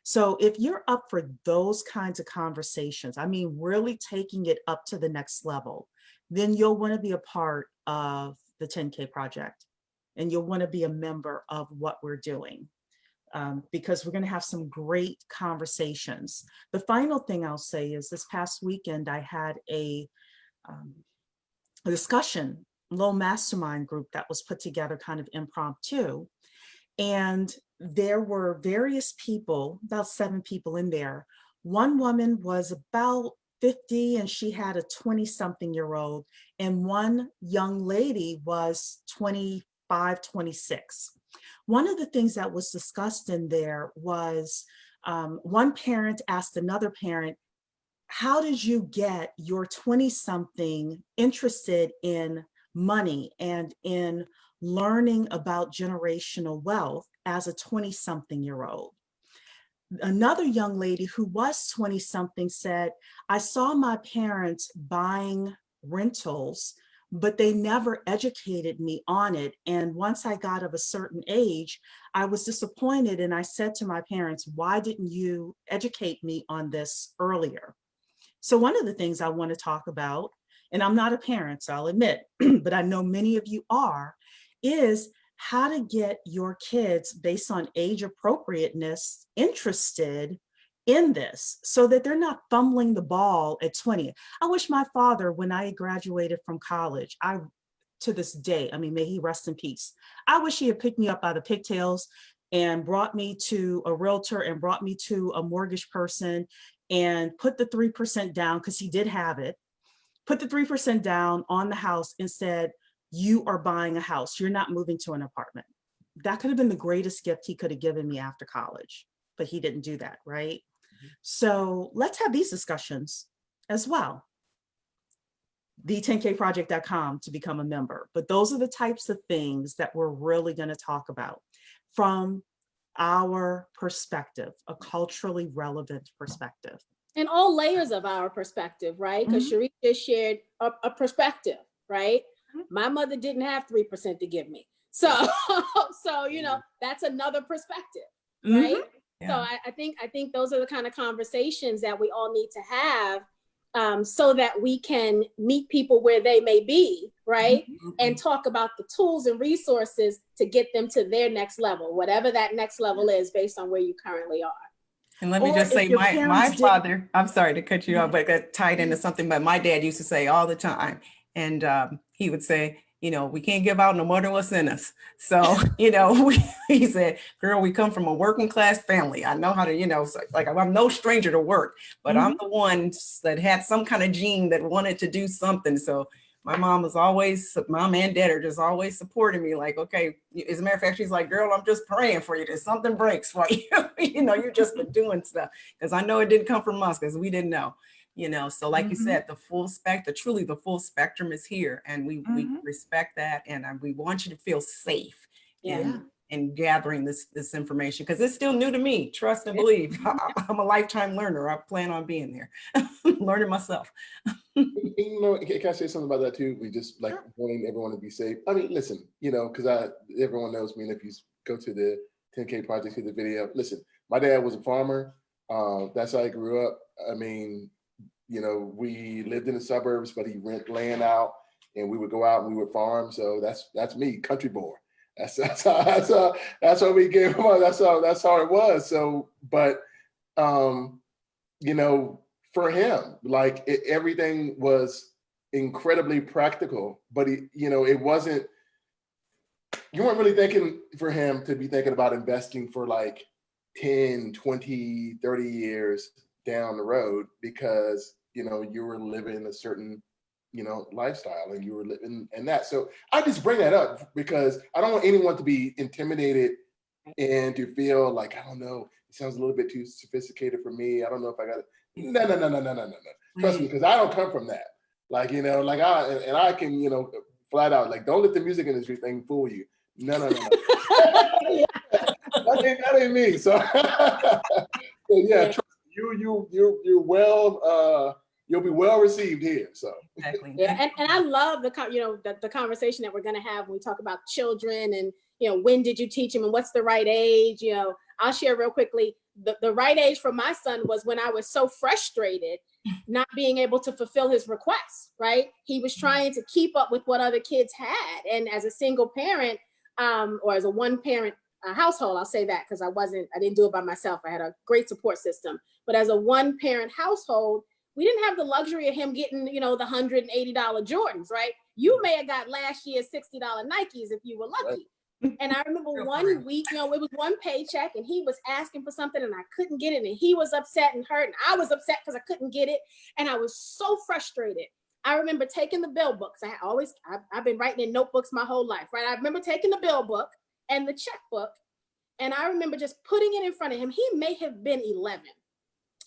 So if you're up for those kinds of conversations, I mean, really taking it up to the next level, then you'll want to be a part of the 10K project and you'll want to be a member of what we're doing. Because we're going to have some great conversations. The final thing I'll say is this past weekend, I had a discussion, little mastermind group that was put together kind of impromptu. And there were various people, about 7 people in there. One woman was about 50 and she had a 20-something-year-old, and one young lady was 25, 26. One of the things that was discussed in there was one parent asked another parent, how did you get your 20-something interested in money and in learning about generational wealth as a 20-something-year-old? Another young lady who was 20-something said, I saw my parents buying rentals, but they never educated me on it. And once I got of a certain age, I was disappointed. And I said to my parents, why didn't you educate me on this earlier? So one of the things I want to talk about, and I'm not a parent, so I'll admit, but I know many of you are, is how to get your kids based on age appropriateness interested in this so that they're not fumbling the ball at 20. I wish my father, when I graduated from college, to this day, I mean, may he rest in peace, I wish he had picked me up by the pigtails and brought me to a realtor and brought me to a mortgage person and put the 3% down, because he did have it, put the 3% down on the house and said, you are buying a house, you're not moving to an apartment. That could have been the greatest gift he could have given me after college, but he didn't do that, right? So let's have these discussions as well. The10kproject.com to become a member. But those are the types of things that we're really going to talk about from our perspective, a culturally relevant perspective. And all layers of our perspective, right? Because Cherie just shared a perspective, right? My mother didn't have 3% to give me. So that's another perspective, right? Yeah. So I think those are the kind of conversations that we all need to have so that we can meet people where they may be, right? And talk about the tools and resources to get them to their next level, whatever that next level is based on where you currently are. And let me Or just if say, your my parents didn't- father, I'm sorry to cut you off, but that tied into something, but my dad used to say all the time, and he would say, you know, we can't give out no more than what's in us. So, you know, he said, girl, we come from a working class family. I know how to, you know, like I'm no stranger to work, but I'm the one that had some kind of gene that wanted to do something. So my mom and dad are just always supporting me. Like, okay, as a matter of fact, she's like, girl, I'm just praying for you that something breaks for you. You know, you've just been doing stuff. Because I know it didn't come from us because we didn't know. You know, so like you said, the full spectrum, truly the full spectrum is here, and we respect that, and we want you to feel safe in gathering this information, because it's still new to me. Trust and believe. I'm a lifetime learner. I plan on being there, learning myself. You know, can I say something about that too? We just like wanting everyone to be safe. I mean, listen, you know, because everyone knows me, and if you go to the 10K project, see the video. Listen, my dad was a farmer. That's how I grew up. I mean, you know, we lived in the suburbs, but he rent land out, and we would go out and we would farm. So that's me, country boy. That's how we gave him up. That's how it was. So, but you know, for him, like everything was incredibly practical, but you know, it wasn't. You weren't really thinking for him to be thinking about investing for like 10, 20, 30 years down the road, because you know you were living a certain, you know, lifestyle, and you were living in that. So I just bring that up because I don't want anyone to be intimidated and to feel like, I don't know, it sounds a little bit too sophisticated for me. I don't know if I got it. No. Trust me, because I don't come from that. Like, you know, like I can, you know, flat out, like, don't let the music industry thing fool you. No. that ain't me. So, so yeah, trust me, you're well, you'll be well received here. So Exactly. Yeah, and I love the conversation that we're going to have when we talk about children, and when did you teach them and what's the right age. I'll share real quickly. The right age for my son was when I was so frustrated not being able to fulfill his requests. Right, he was trying to keep up with what other kids had, and as a single parent, or as a one parent household, I'll say that because I didn't do it by myself. I had a great support system, but as a one parent household, we didn't have the luxury of him getting, the $180 Jordans, right? You may have got last year's $60 Nikes if you were lucky. Right. And I remember one week, it was one paycheck, and he was asking for something and I couldn't get it. And he was upset and hurt, and I was upset because I couldn't get it. And I was so frustrated. I remember taking the bill books. I've been writing in notebooks my whole life, right? I remember taking the bill book and the checkbook, and I remember just putting it in front of him. He may have been 11.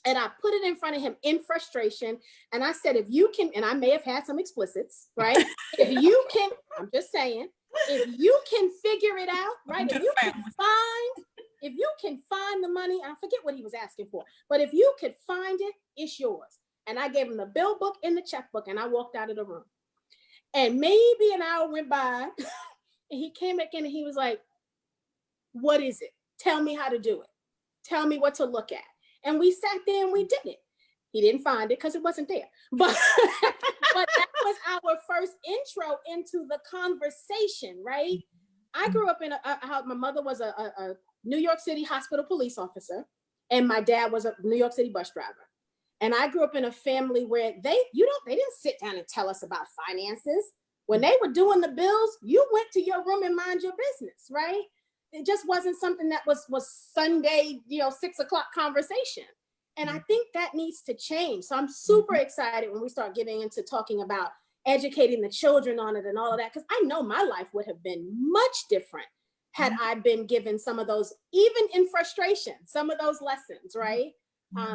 And I put it in front of him in frustration. And I said, if you can, and I may have had some explicits, right? If you can, I'm just saying, if you can figure it out, right? If you can find the money, I forget what he was asking for, but if you could find it, it's yours. And I gave him the bill book and the checkbook, and I walked out of the room. And maybe an hour went by, and he came back in and he was like, what is it? Tell me how to do it. Tell me what to look at. And we sat there and we did it. He didn't find it because it wasn't there. But that was our first intro into the conversation, right? I grew up in my mother was a New York City hospital police officer, and my dad was a New York City bus driver. And I grew up in a family where they didn't sit down and tell us about finances. When they were doing the bills, you went to your room and mind your business, right? It just wasn't something that was Sunday, 6 o'clock conversation. And I think that needs to change. So I'm super excited when we start getting into talking about educating the children on it and all of that, because I know my life would have been much different had I been given some of those, even in frustration, some of those lessons, right?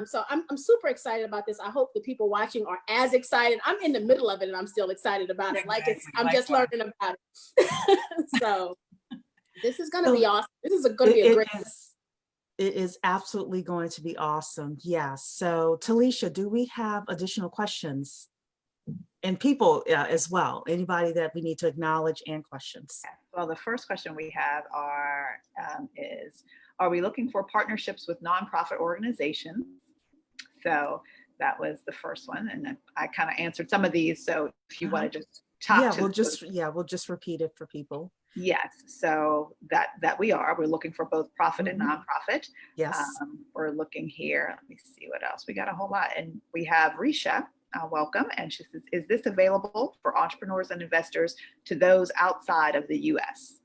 So I'm super excited about this. I hope the people watching are as excited. I'm in the middle of it and I'm still excited about it. I'm just learning about it. So this is going to be awesome. This is going to be a great. It is absolutely going to be awesome. Yeah. So Talisha, do we have additional questions? And people as well, anybody that we need to acknowledge and questions? Well, the first question we have is, are we looking for partnerships with nonprofit organizations? So that was the first one. And then I kind of answered some of these. So if you want to just talk Yeah, to we'll just repeat it for people. yes. So that we're looking for both profit and Mhm. nonprofit. Yes. We're looking here. Let me see what else. We got a whole lot. And we have Risha, welcome. And she says, is this available for entrepreneurs and investors to those outside of the US?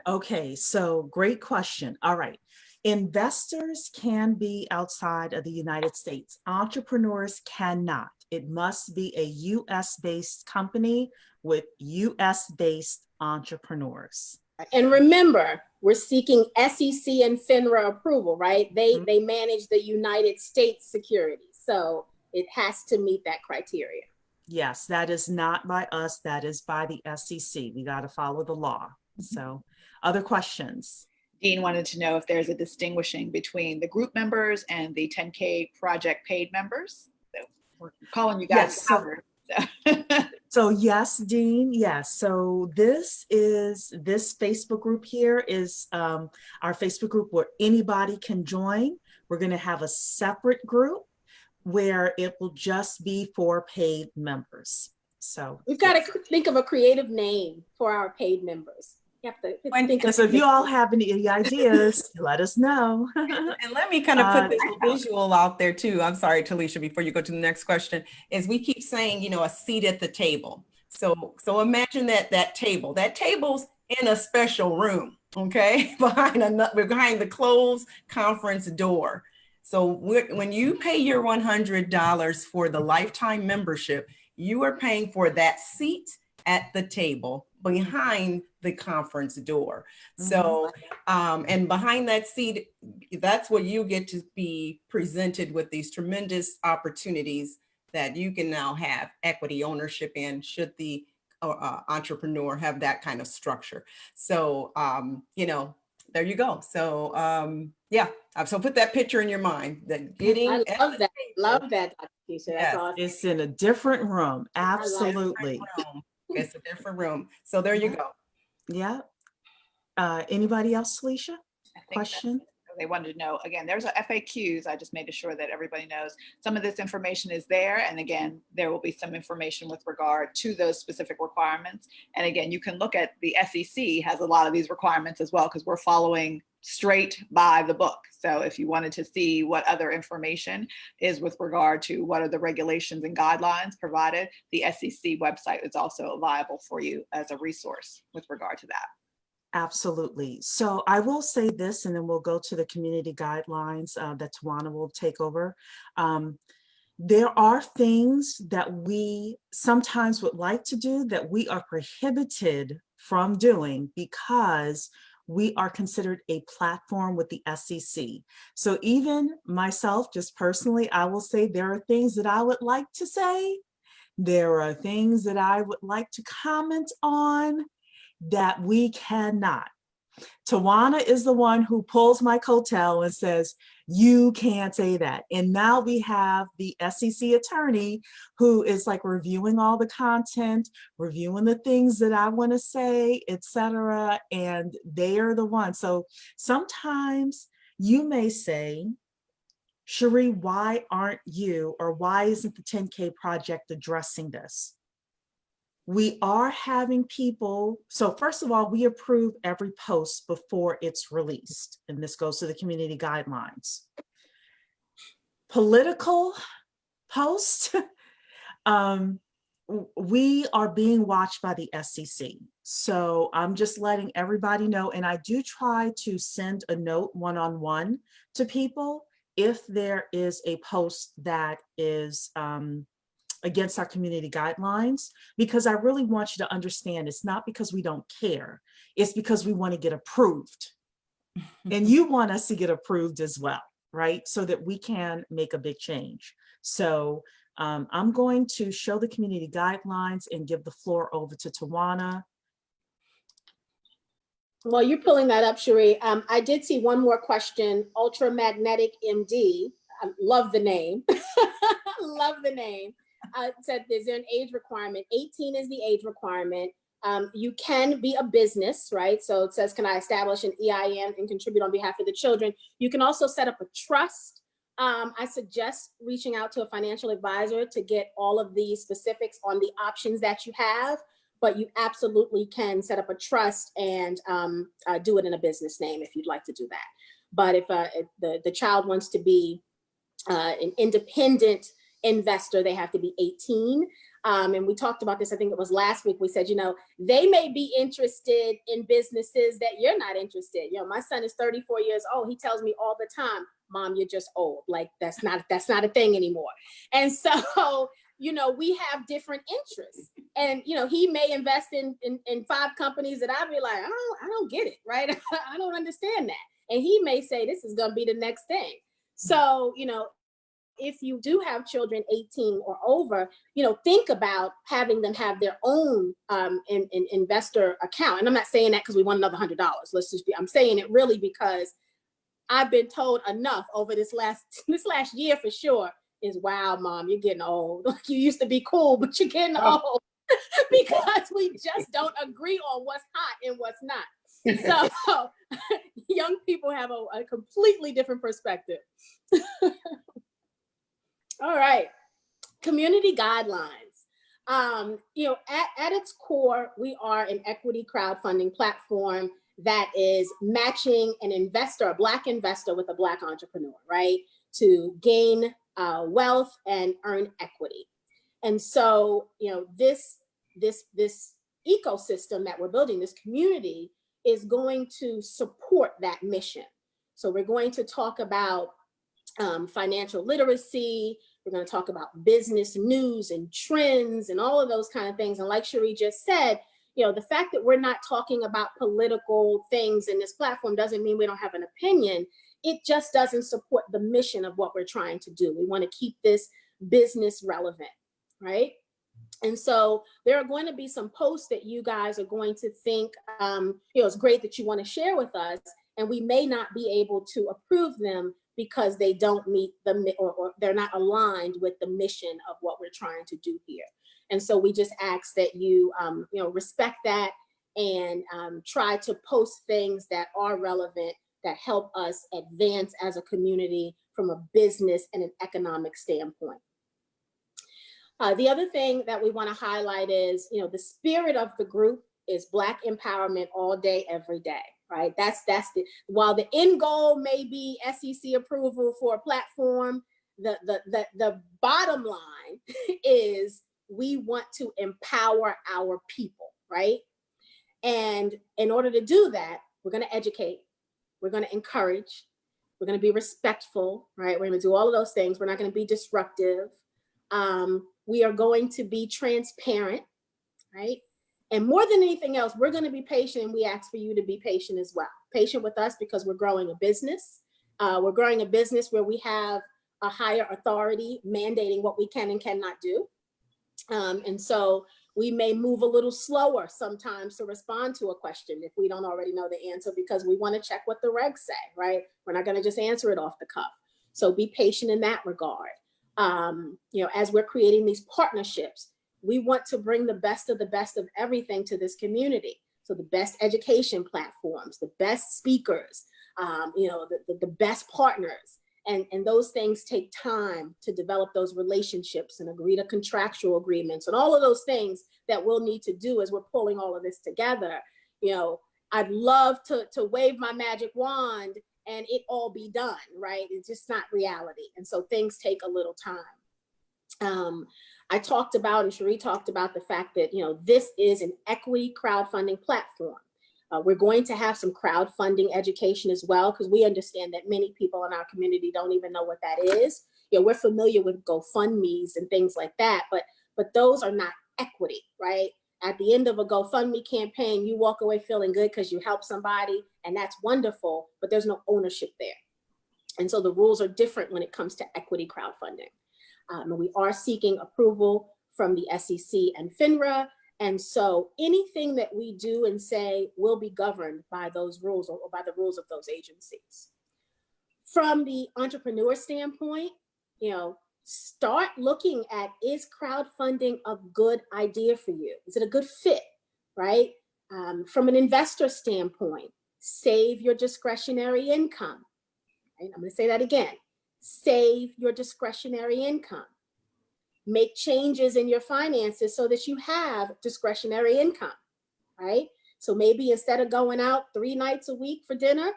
Okay, so great question. All right. Investors can be outside of the United States. Entrepreneurs cannot. It must be a US based company with US based entrepreneurs. And remember, we're seeking SEC and FINRA approval, right? They manage the United States securities. So it has to meet that criteria. Yes, that is not by us. That is by the SEC. We got to follow the law. So, other questions? Dean wanted to know if there's a distinguishing between the group members and the 10K project paid members. So we're calling you guys Yes, so- So yes, Dean, yes. So this Facebook group here is our Facebook group where anybody can join. We're going to have a separate group where it will just be for paid members. So We've got to think of a creative name for our paid members. You have to think of so if you all have any ideas, let us know. And let me kind of put this visual out there too. I'm sorry, Talisha, before you go to the next question, is we keep saying, you know, a seat at the table. So imagine that table's in a special room, okay? behind the closed conference door. So when you pay your $100 for the lifetime membership, you are paying for that seat at the table behind the conference door. So, and behind that seat, that's where you get to be presented with these tremendous opportunities that you can now have equity ownership in, should the entrepreneur have that kind of structure. So, you know, there you go. So, yeah, so put that picture in your mind, that getting. I love that. Love that, Dr. Keisha. That's Yes. awesome. It's in a different room. Absolutely. It's a different room. So there you go. Yeah. Anybody else, Felicia? Question? they wanted to know, again, there's a FAQs. I just made sure that everybody knows some of this information is there. And again, there will be some information with regard to those specific requirements. And again, you can look at the SEC has a lot of these requirements as well, because we're following straight by the book. So if you wanted to see what other information is with regard to what are the regulations and guidelines provided, the SEC website is also viable for you as a resource with regard to that. Absolutely. So I will say this, and then we'll go to the community guidelines that Tawana will take over. There are things that we sometimes would like to do that we are prohibited from doing because we are considered a platform with the SEC. So even myself, just personally, I will say there are things that I would like to say. There are things that I would like to comment on that we cannot. Tawana is the one who pulls my coattail and says, you can't say that. And now we have the SEC attorney who is like reviewing all the content, reviewing the things that I want to say, etc. And they are the ones. So sometimes you may say, Cherie, why aren't you, or why isn't the 10K project addressing this? We are having people, so first of all, we approve every post before it's released, and this goes to the community guidelines. Political posts, we are being watched by the SEC. So I'm just letting everybody know, and I do try to send a note one-on-one to people if there is a post that is against our community guidelines, because I really want you to understand it's not because we don't care, it's because we want to get approved. And you want us to get approved as well, right? So that we can make a big change. So I'm going to show the community guidelines and give the floor over to Tawana. Well, you're pulling that up, Cherie. I did see one more question, Ultramagnetic MD. I love the name. Love the name. Said, is there an age requirement? 18 is the age requirement. You can be a business, right? So it says, can I establish an EIN and contribute on behalf of the children? You can also set up a trust I suggest reaching out to a financial advisor to get all of the specifics on the options that you have, but you absolutely can set up a trust and do it in a business name if you'd like to do that. But if the child wants to be an independent investor, they have to be 18. And we talked about this, I think it was last week. We said, they may be interested in businesses that you're not interested. My son is 34 years old. He tells me all the time, Mom, you're just old. Like that's not a thing anymore. And so, we have different interests. And, he may invest in 5 companies that I'd be like, I don't get it, right? I don't understand that. And he may say, this is going to be the next thing. So, if you do have children 18 or over, think about having them have their own investor account. And I'm not saying that because we want another $100. I'm saying it really because I've been told enough over this last year for sure is, wow, Mom, you're getting old. Like you used to be cool, but you're getting old because we just don't agree on what's hot and what's not. So young people have a completely different perspective. All right, community guidelines. At its core, we are an equity crowdfunding platform that is matching an investor, a Black investor with a Black entrepreneur, right? To gain wealth and earn equity. And so, this ecosystem that we're building, this community, is going to support that mission. So we're going to talk about financial literacy. We're going to talk about business news and trends and all of those kind of things. And like Cherie just said, the fact that we're not talking about political things in this platform doesn't mean we don't have an opinion. It just doesn't support the mission of what we're trying to do. We want to keep this business relevant, right? And so there are going to be some posts that you guys are going to think, it's great that you want to share with us, and we may not be able to approve them because they don't meet or they're not aligned with the mission of what we're trying to do here. And so we just ask that you, respect that and try to post things that are relevant, that help us advance as a community from a business and an economic standpoint. The other thing that we want to highlight is, the spirit of the group is Black empowerment all day, every day, right? While the end goal may be SEC approval for a platform, the bottom line is we want to empower our people, right? And in order to do that, we're going to educate, we're going to encourage, we're going to be respectful, right? We're going to do all of those things. We're not going to be disruptive. We are going to be transparent, right? And more than anything else, we're going to be patient, and we ask for you to be patient as well. Patient with us because we're growing a business. We're growing a business where we have a higher authority mandating what we can and cannot do. And so we may move a little slower sometimes to respond to a question if we don't already know the answer, because we want to check what the regs say, right? We're not going to just answer it off the cuff. So be patient in that regard. As we're creating these partnerships, we want to bring the best of everything to this community. So the best education platforms, the best speakers, the best partners. And those things take time to develop those relationships and agree to contractual agreements and all of those things that we'll need to do as we're pulling all of this together. I'd love to wave my magic wand and it all be done, right? It's just not reality. And so things take a little time. I talked about, and Cherie talked about the fact that, this is an equity crowdfunding platform. We're going to have some crowdfunding education as well, because we understand that many people in our community don't even know what that is. We're familiar with GoFundMes and things like that, but those are not equity, right? At the end of a GoFundMe campaign, you walk away feeling good because you helped somebody, and that's wonderful, but there's no ownership there. And so the rules are different when it comes to equity crowdfunding. And we are seeking approval from the SEC and FINRA. And so anything that we do and say will be governed by those rules or by the rules of those agencies. From the entrepreneur standpoint, start looking at, is crowdfunding a good idea for you? Is it a good fit, right? From an investor standpoint, save your discretionary income. Right? I'm going to say that again. save your discretionary income. Make changes in your finances so that you have discretionary income, right? So maybe instead of going out 3 nights a week for dinner,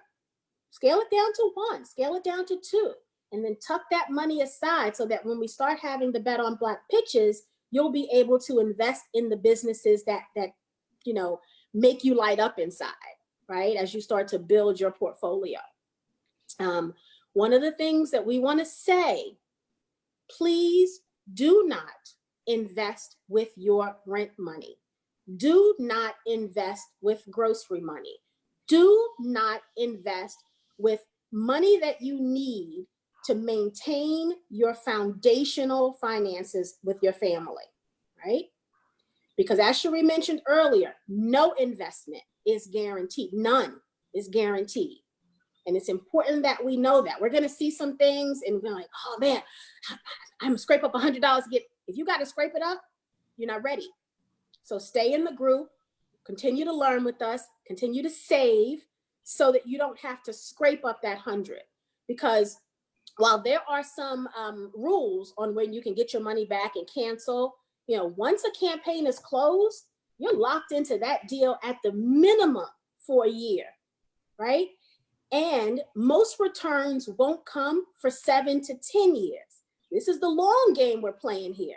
scale it down to 1, scale it down to 2, and then tuck that money aside so that when we start having the Bet on Black pitches, you'll be able to invest in the businesses that you know, make you light up inside, right? As you start to build your portfolio. One of the things that we want to say, please do not invest with your rent money. Do not invest with grocery money. Do not invest with money that you need to maintain your foundational finances with your family, right? Because as Cherie mentioned earlier, no investment is guaranteed. None is guaranteed. And it's important that we know that. We're going to see some things and we're like, oh man, I'm going to scrape up $100 to get, if you got to scrape it up, you're not ready. So stay in the group, continue to learn with us, continue to save so that you don't have to scrape up that 100. Because while there are some rules on when you can get your money back and cancel, you know, once a campaign is closed, you're locked into that deal at the minimum for a year, right? And most returns won't come for 7 to 10 years. This is the long game we're playing here,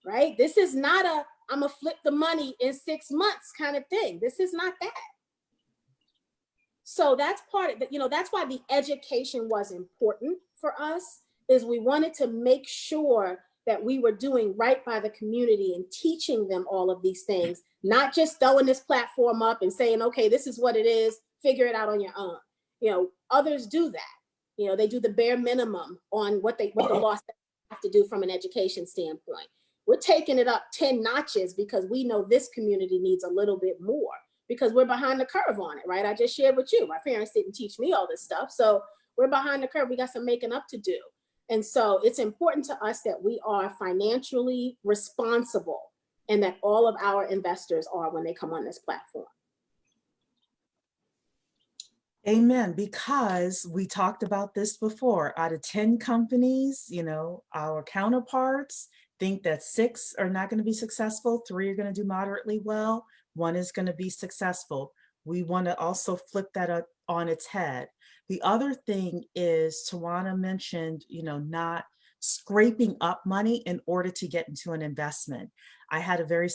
right? This is not a, I'm gonna flip the money in 6 months kind of thing. This is not that. So that's part of it, you know, that's why the education was important for us, is we wanted to make sure that we were doing right by the community and teaching them all of these things, not just throwing this platform up and saying, okay, this is what it is, figure it out on your own. You know, others do that. You know, they do the bare minimum on what the law have to do from an education standpoint. We're taking it up 10 notches because we know this community needs a little bit more because we're behind the curve on it, right? I just shared with you, my parents didn't teach me all this stuff. So we're behind the curve. We got some making up to do. And so it's important to us that we are financially responsible and that all of our investors are when they come on this platform. Amen. Because we talked about this before. Out of 10 companies, you know, our counterparts think that 6 are not going to be successful, 3 are going to do moderately well, 1 is going to be successful. We want to also flip that on its head. The other thing is, Tawana mentioned, you know, not scraping up money in order to get into an investment. I had a very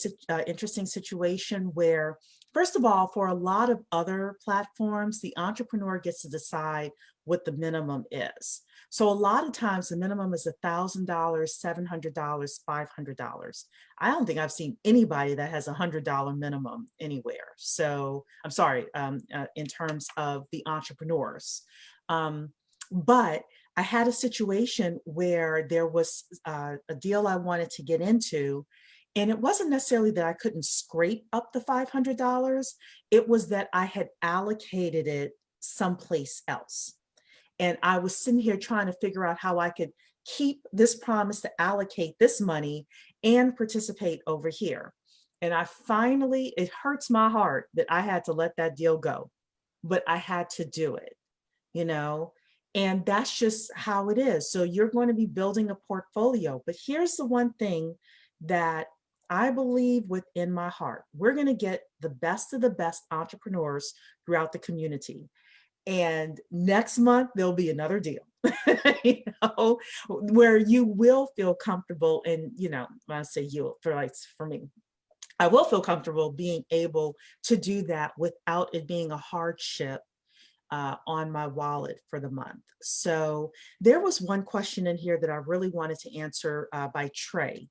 interesting situation where, first of all, for a lot of other platforms, the entrepreneur gets to decide what the minimum is. So a lot of times the minimum is $1,000, $700, $500. I don't think I've seen anybody that has $100 minimum anywhere. So I'm sorry, in terms of the entrepreneurs. But I had a situation where there was a deal I wanted to get into, and it wasn't necessarily that I couldn't scrape up the $500. It was that I had allocated it someplace else. And I was sitting here trying to figure out how I could keep this promise to allocate this money and participate over here. And I finally, it hurts my heart that I had to let that deal go, but I had to do it, you know, and that's just how it is. So you're going to be building a portfolio, but here's the one thing that I believe within my heart, we're going to get the best of the best entrepreneurs throughout the community. And next month, there'll be another deal, you know, where you will feel comfortable. And, you know, when I say you, for me, I will feel comfortable being able to do that without it being a hardship on my wallet for the month. So there was one question in here that I really wanted to answer by Trey.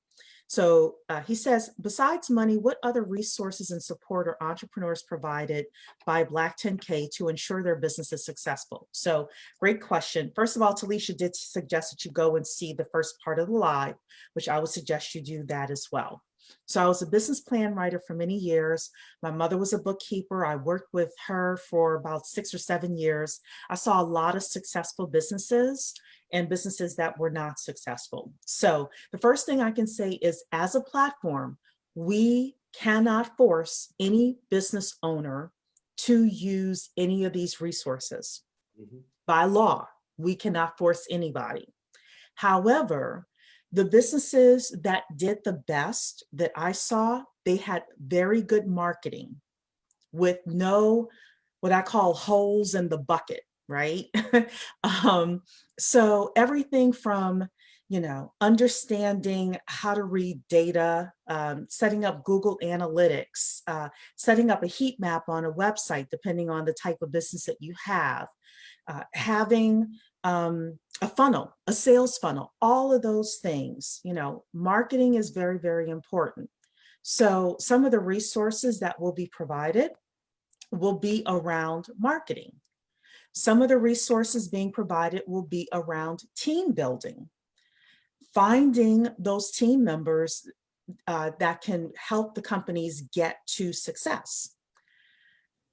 So he says, besides money, what other resources and support are entrepreneurs provided by Black 10K to ensure their business is successful? So great question. First of all, Talisha did suggest that you go and see the first part of the live, which I would suggest you do that as well. So I was a business plan writer for many years. My mother was a bookkeeper. I worked with her for about 6 or 7 years. I saw a lot of successful businesses and businesses that were not successful. So the first thing I can say is, as a platform, we cannot force any business owner to use any of these resources by law. We cannot force anybody. However, the businesses that did the best that I saw, they had very good marketing with no, what I call holes in the bucket, right? So everything from, understanding how to read data, setting up Google Analytics, setting up a heat map on a website, depending on the type of business that you have, having a funnel, a sales funnel, all of those things, marketing is very, very important. So some of the resources that will be provided will be around marketing. Some of the resources being provided will be around team building, finding those team members that can help the companies get to success.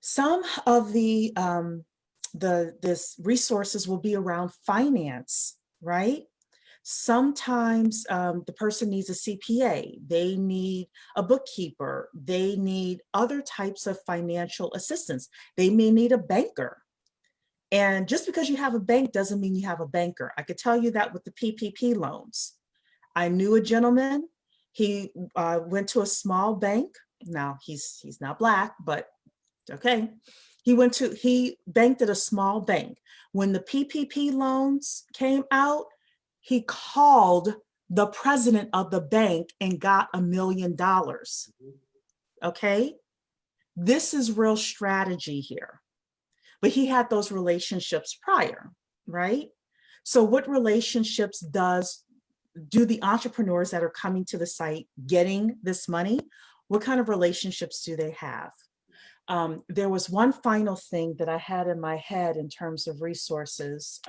Some of the resources will be around finance, right? Sometimes the person needs a CPA, they need a bookkeeper, they need other types of financial assistance. They may need a banker. And just because you have a bank doesn't mean you have a banker. I could tell you that with the PPP loans. I knew a gentleman, he went to a small bank. Now he's not Black, but okay. He banked at a small bank. When the PPP loans came out, he called the president of the bank and got $1 million. Okay. This is real strategy here. But he had those relationships prior, right? So what relationships do the entrepreneurs that are coming to the site getting this money, what kind of relationships do they have? There was one final thing that I had in my head in terms of resources.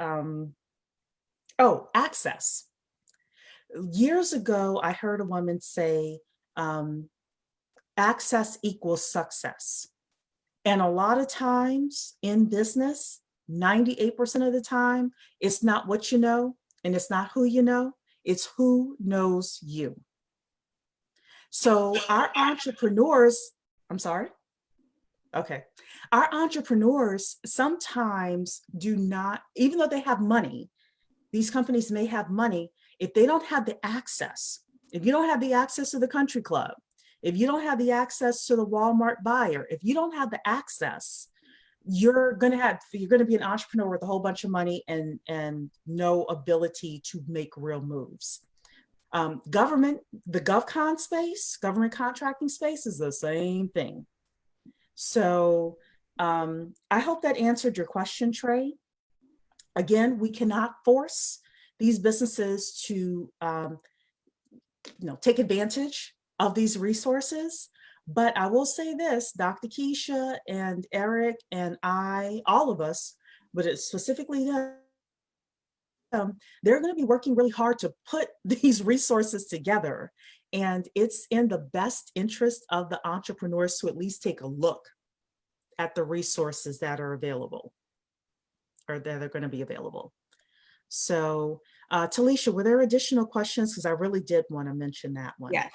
Access. Years ago, I heard a woman say, access equals success. And a lot of times in business, 98% of the time, it's not what you know, and it's not who you know, it's who knows you. So our entrepreneurs, I'm sorry. Okay. Our entrepreneurs sometimes do not, even though they have money, these companies may have money, if they don't have the access, if you don't have the access to the country club, if you don't have the access to the Walmart buyer, if you don't have the access, you're going to be an entrepreneur with a whole bunch of money and no ability to make real moves. Government, the GovCon space, government contracting space is the same thing. So I hope that answered your question, Trey. Again, we cannot force these businesses to take advantage of these resources. But I will say this, Dr. Keisha and Eric and I, all of us, but it's specifically them, they're going to be working really hard to put these resources together. And it's in the best interest of the entrepreneurs to at least take a look at the resources that are available or that are going to be available. So Talisha, were there additional questions? Because I really did want to mention that one. Yes,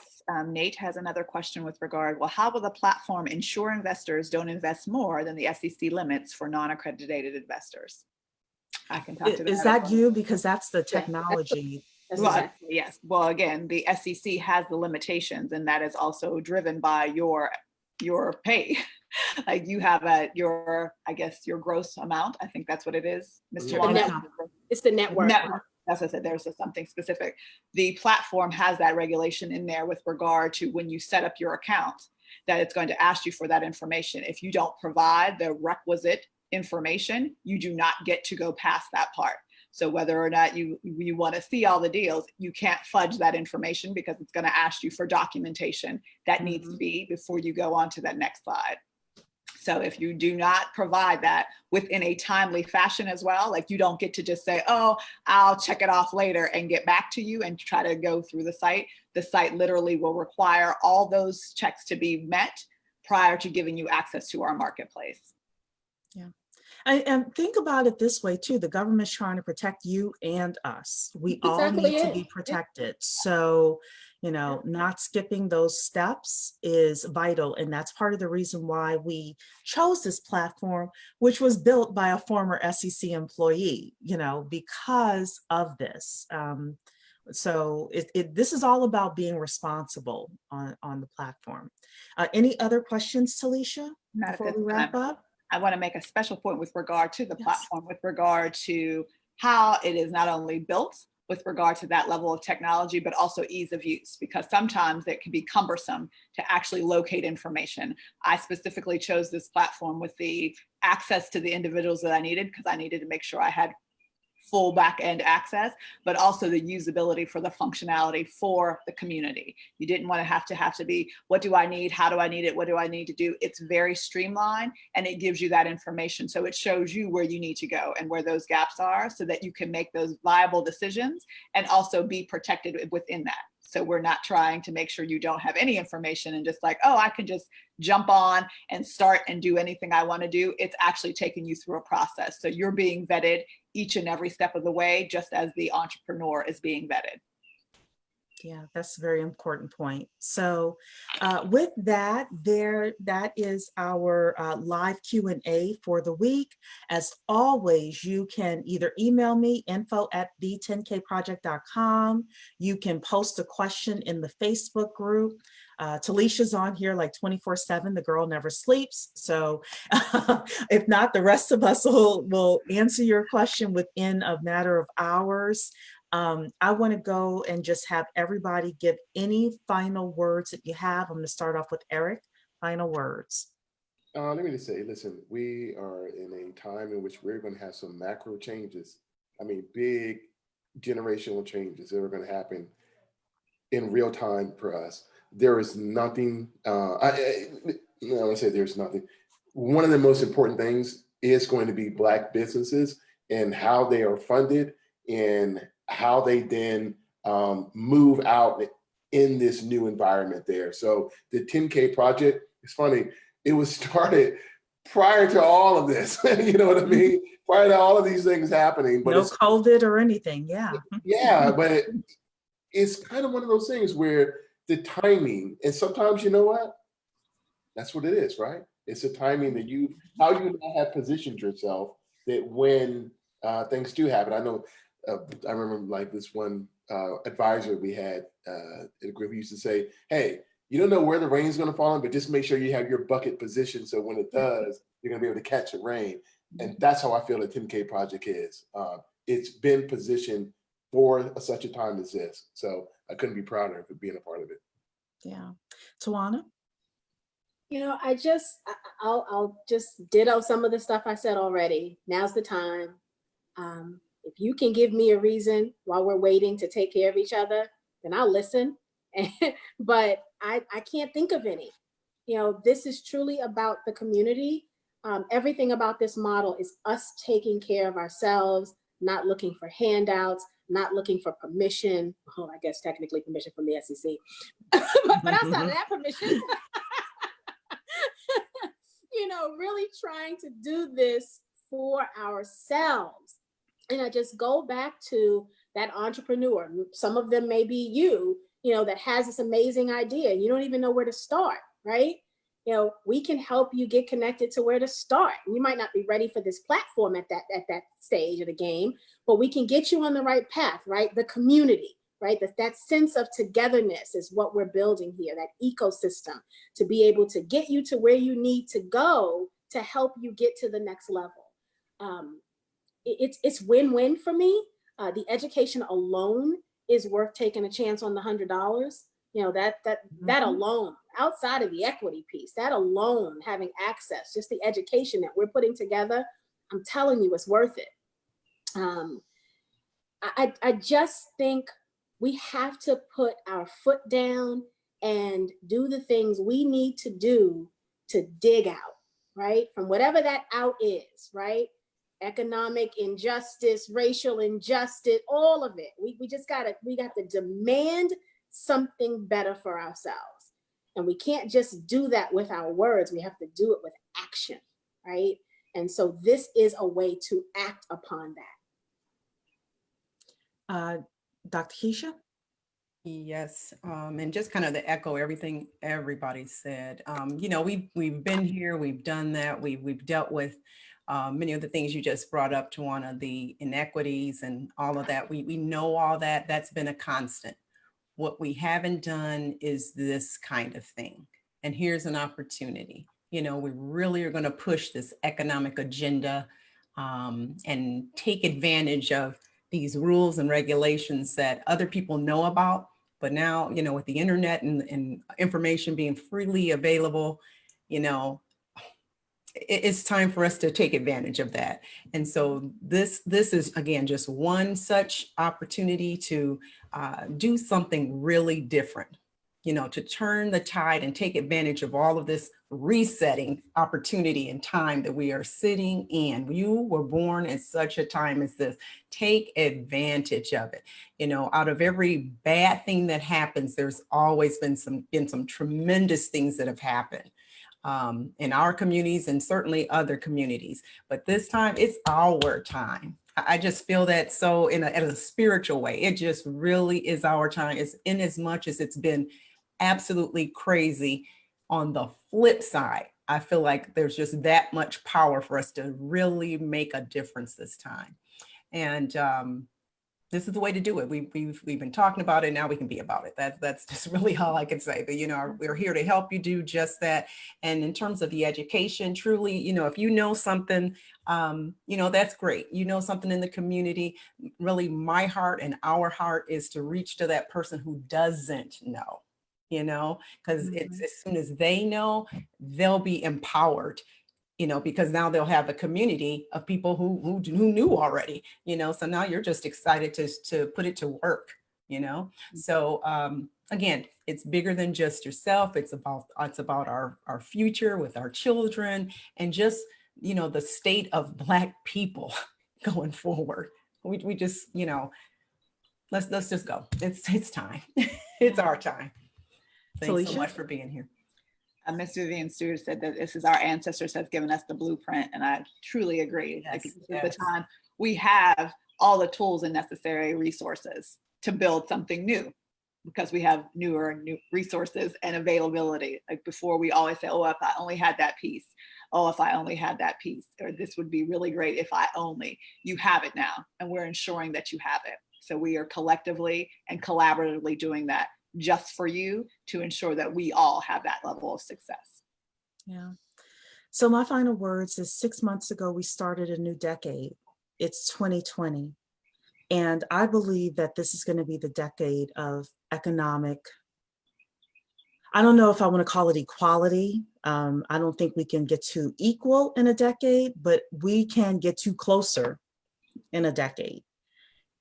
Nate has another question with regard, well, how will the platform ensure investors don't invest more than the SEC limits for non-accredited investors? I can talk to that. Is that you? Because that's the technology. Yes. Well, again, the SEC has the limitations, and that is also driven by your pay. Like you have your gross amount. I think that's what it is, Mr. Wong. It's the network. That's what I said, there's something specific. The platform has that regulation in there with regard to when you set up your account, that it's going to ask you for that information. If you don't provide the requisite information, you do not get to go past that part. So whether or not you want to see all the deals, you can't fudge that information because it's going to ask you for documentation that needs to be before you go on to that next slide. So if you do not provide that within a timely fashion as well, like you don't get to just say, oh, I'll check it off later and get back to you and try to go through the site literally will require all those checks to be met prior to giving you access to our marketplace. Yeah. And think about it this way too, the government's trying to protect you and us. We all Exactly need to it. be Yeah. protected. So, not skipping those steps is vital. And that's part of the reason why we chose this platform, which was built by a former SEC employee, because of this. So this is all about being responsible on the platform. Any other questions, Talisha, Not at before this we wrap time. up? I want to make a special point with regard to the Yes. platform, with regard to how it is not only built with regard to that level of technology, but also ease of use, because sometimes it can be cumbersome to actually locate information. I specifically chose this platform with the access to the individuals that I needed, because I needed to make sure I had full back-end access, but also the usability for the functionality for the community. You didn't want to have to be, what do I need? How do I need it? What do I need to do? It's very streamlined, and it gives you that information. So it shows you where you need to go and where those gaps are, so that you can make those viable decisions and also be protected within that. So we're not trying to make sure you don't have any information and just like, oh, I can just jump on and start and do anything I want to do. It's actually taking you through a process. So you're being vetted each and every step of the way, just as the entrepreneur is being vetted. Yeah, that's a very important point. So with that, that is our live Q&A for the week. As always, you can either email me, info@the10kproject.com. You can post a question in the Facebook group. Talisha's on here like 24/7. The girl never sleeps. So if not, the rest of us will answer your question within a matter of hours. I want to go and just have everybody give any final words that you have. I'm going to start off with Eric. Final words. Let me just say, listen, we are in a time in which we're going to have some macro changes. I mean, big generational changes that are going to happen in real time for us. There is nothing, I want to say there's nothing. One of the most important things is going to be Black businesses and how they are funded and how they then move out in this new environment there. So the 10K project, it's funny, it was started prior to all of this, you know what I mean? Prior to all of these things happening. But no COVID or anything, yeah. Yeah, but it's kind of one of those things where the timing, and sometimes, you know what? That's what it is, right? It's the timing that how you have positioned yourself that when things do happen. I know, I remember like this one advisor we had in a group, he used to say, hey, you don't know where the rain's going to fall on, but just make sure you have your bucket positioned so when it does, you're going to be able to catch the rain. And that's how I feel the 10K project is. It's been positioned for such a time as this. So I couldn't be prouder of being a part of it. Yeah. Tawana? I'll just ditto some of the stuff I said already. Now's the time. If you can give me a reason while we're waiting to take care of each other, then I'll listen. But I can't think of any. This is truly about the community. Everything about this model is us taking care of ourselves, not looking for handouts, not looking for permission. Oh, I guess technically permission from the SEC. but outside of that permission, really trying to do this for ourselves. And I just go back to that entrepreneur. Some of them may be you, that has this amazing idea. You don't even know where to start, right? We can help you get connected to where to start. You might not be ready for this platform at that stage of the game, but we can get you on the right path, right? The community, right? That sense of togetherness is what we're building here, that ecosystem to be able to get you to where you need to go to help you get to the next level. It's win-win for me. The education alone is worth taking a chance on the $100. That alone, outside of the equity piece, that alone, having access, just the education that we're putting together, I'm telling you, it's worth it. I just think we have to put our foot down and do the things we need to do to dig out, right? From whatever that out is, right? Economic injustice, racial injustice, all of it. We got to demand something better for ourselves. And we can't just do that with our words. We have to do it with action, right? And so this is a way to act upon that. Dr. Keisha? Yes, and just kind of to echo everything everybody said. We've been here, we've done that, we've dealt with many of the things you just brought up, Tawana, the inequities and all of that. We know all that. That's been a constant. What we haven't done is this kind of thing. And here's an opportunity. We really are going to push this economic agenda and take advantage of these rules and regulations that other people know about. But now, with the internet and information being freely available, it's time for us to take advantage of that. And so this is, again, just one such opportunity to do something really different, to turn the tide and take advantage of all of this resetting opportunity and time that we are sitting in. You were born at such a time as this. Take advantage of it. Out of every bad thing that happens, there's always been some tremendous things that have happened in our communities and certainly other communities. But this time, it's our time. I just feel that so in a spiritual way. It just really is our time. It's in as much as it's been absolutely crazy. On the flip side, I feel like there's just that much power for us to really make a difference this time. And this is the way to do it. We've been talking about it. Now we can be about it. That's just really all I can say. But we're here to help you do just that. And in terms of the education, truly, if you know something, that's great. Something in the community. Really, my heart and our heart is to reach to that person who doesn't know. Because it's as soon as they know, they'll be empowered. Because now they'll have a community of people who knew already, so now you're just excited to put it to work, So again, it's bigger than just yourself. It's about our future with our children and just, the state of Black people going forward. We just, let's just go. It's time. It's our time. Thanks so Talisha? much for being here. Miss Vivian Stewart said that this is our ancestors have given us the blueprint, and I truly agree. Yes, This is yes. the time we have all the tools and necessary resources to build something new, because we have new resources and availability. Like before, we always say, "Oh, if I only had that piece. Oh, if I only had that piece," or "This would be really great if I only." You have it now, and we're ensuring that you have it. So we are collectively and collaboratively doing that just for you to ensure that we all have that level of success. Yeah. So my final words is 6 months ago, we started a new decade. It's 2020. And I believe that this is going to be the decade of economic, I don't know if I want to call it equality. I don't think we can get too equal in a decade, but we can get too closer in a decade.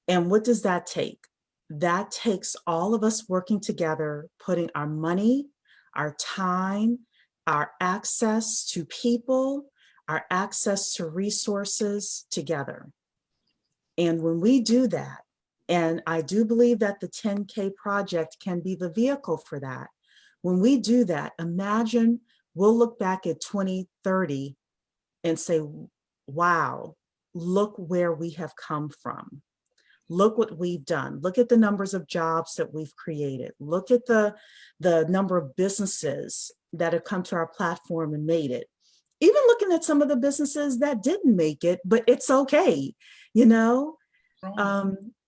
And what does that take? That takes all of us working together, putting our money, our time, our access to people, our access to resources together. And when we do that, and I do believe that the 10K project can be the vehicle for that. When we do that, imagine we'll look back at 2030 and say, wow, look where we have come from. Look what we've done. Look at the numbers of jobs that we've created. Look at the number of businesses that have come to our platform and made it. Even looking at some of the businesses that didn't make it, but it's okay.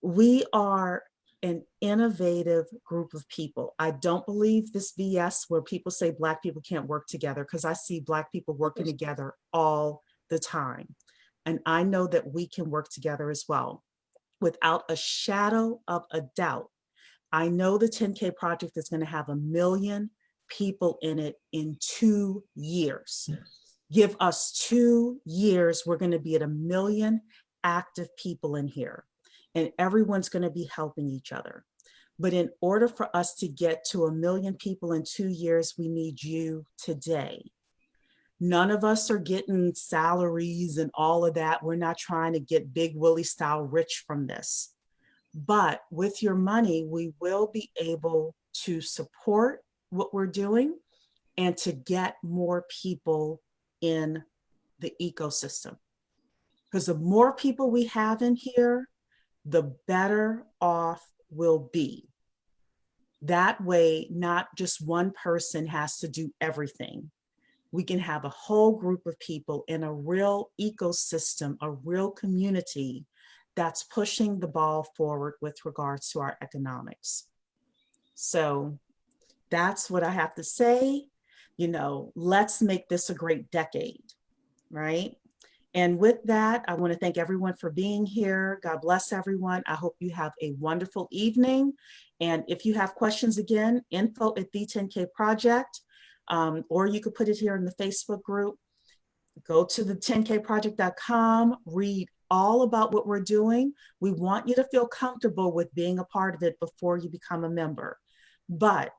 We are an innovative group of people. I don't believe this BS where people say Black people can't work together, because I see Black people working together all the time. And I know that we can work together as well. Without a shadow of a doubt, I know the 10K project is going to have 1 million people in it in 2 years. Give us 2 years, we're going to be at 1 million active people in here, and everyone's going to be helping each other. But in order for us to get to 1 million people in 2 years, we need you today. None of us are getting salaries and all of that. We're not trying to get Big Willie style rich from this. But with your money, we will be able to support what we're doing and to get more people in the ecosystem. Because the more people we have in here, the better off we'll be. That way, not just one person has to do everything. We can have a whole group of people in a real ecosystem, a real community that's pushing the ball forward with regards to our economics. So that's what I have to say. You know, let's make this a great decade, right? And with that, I want to thank everyone for being here. God bless everyone. I hope you have a wonderful evening. And if you have questions, again, info@the10K Project, or you could put it here in the Facebook group. Go to the 10kproject.com, read all about what we're doing. We want you to feel comfortable with being a part of it before you become a member. But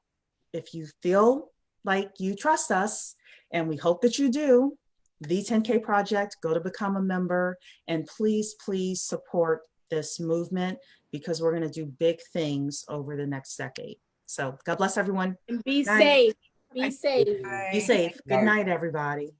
if you feel like you trust us, and we hope that you do, the 10K Project, go to become a member, and please, please support this movement, because we're going to do big things over the next decade. So God bless everyone. And be Night. safe. Be Bye. safe. Be safe. Good night, everybody.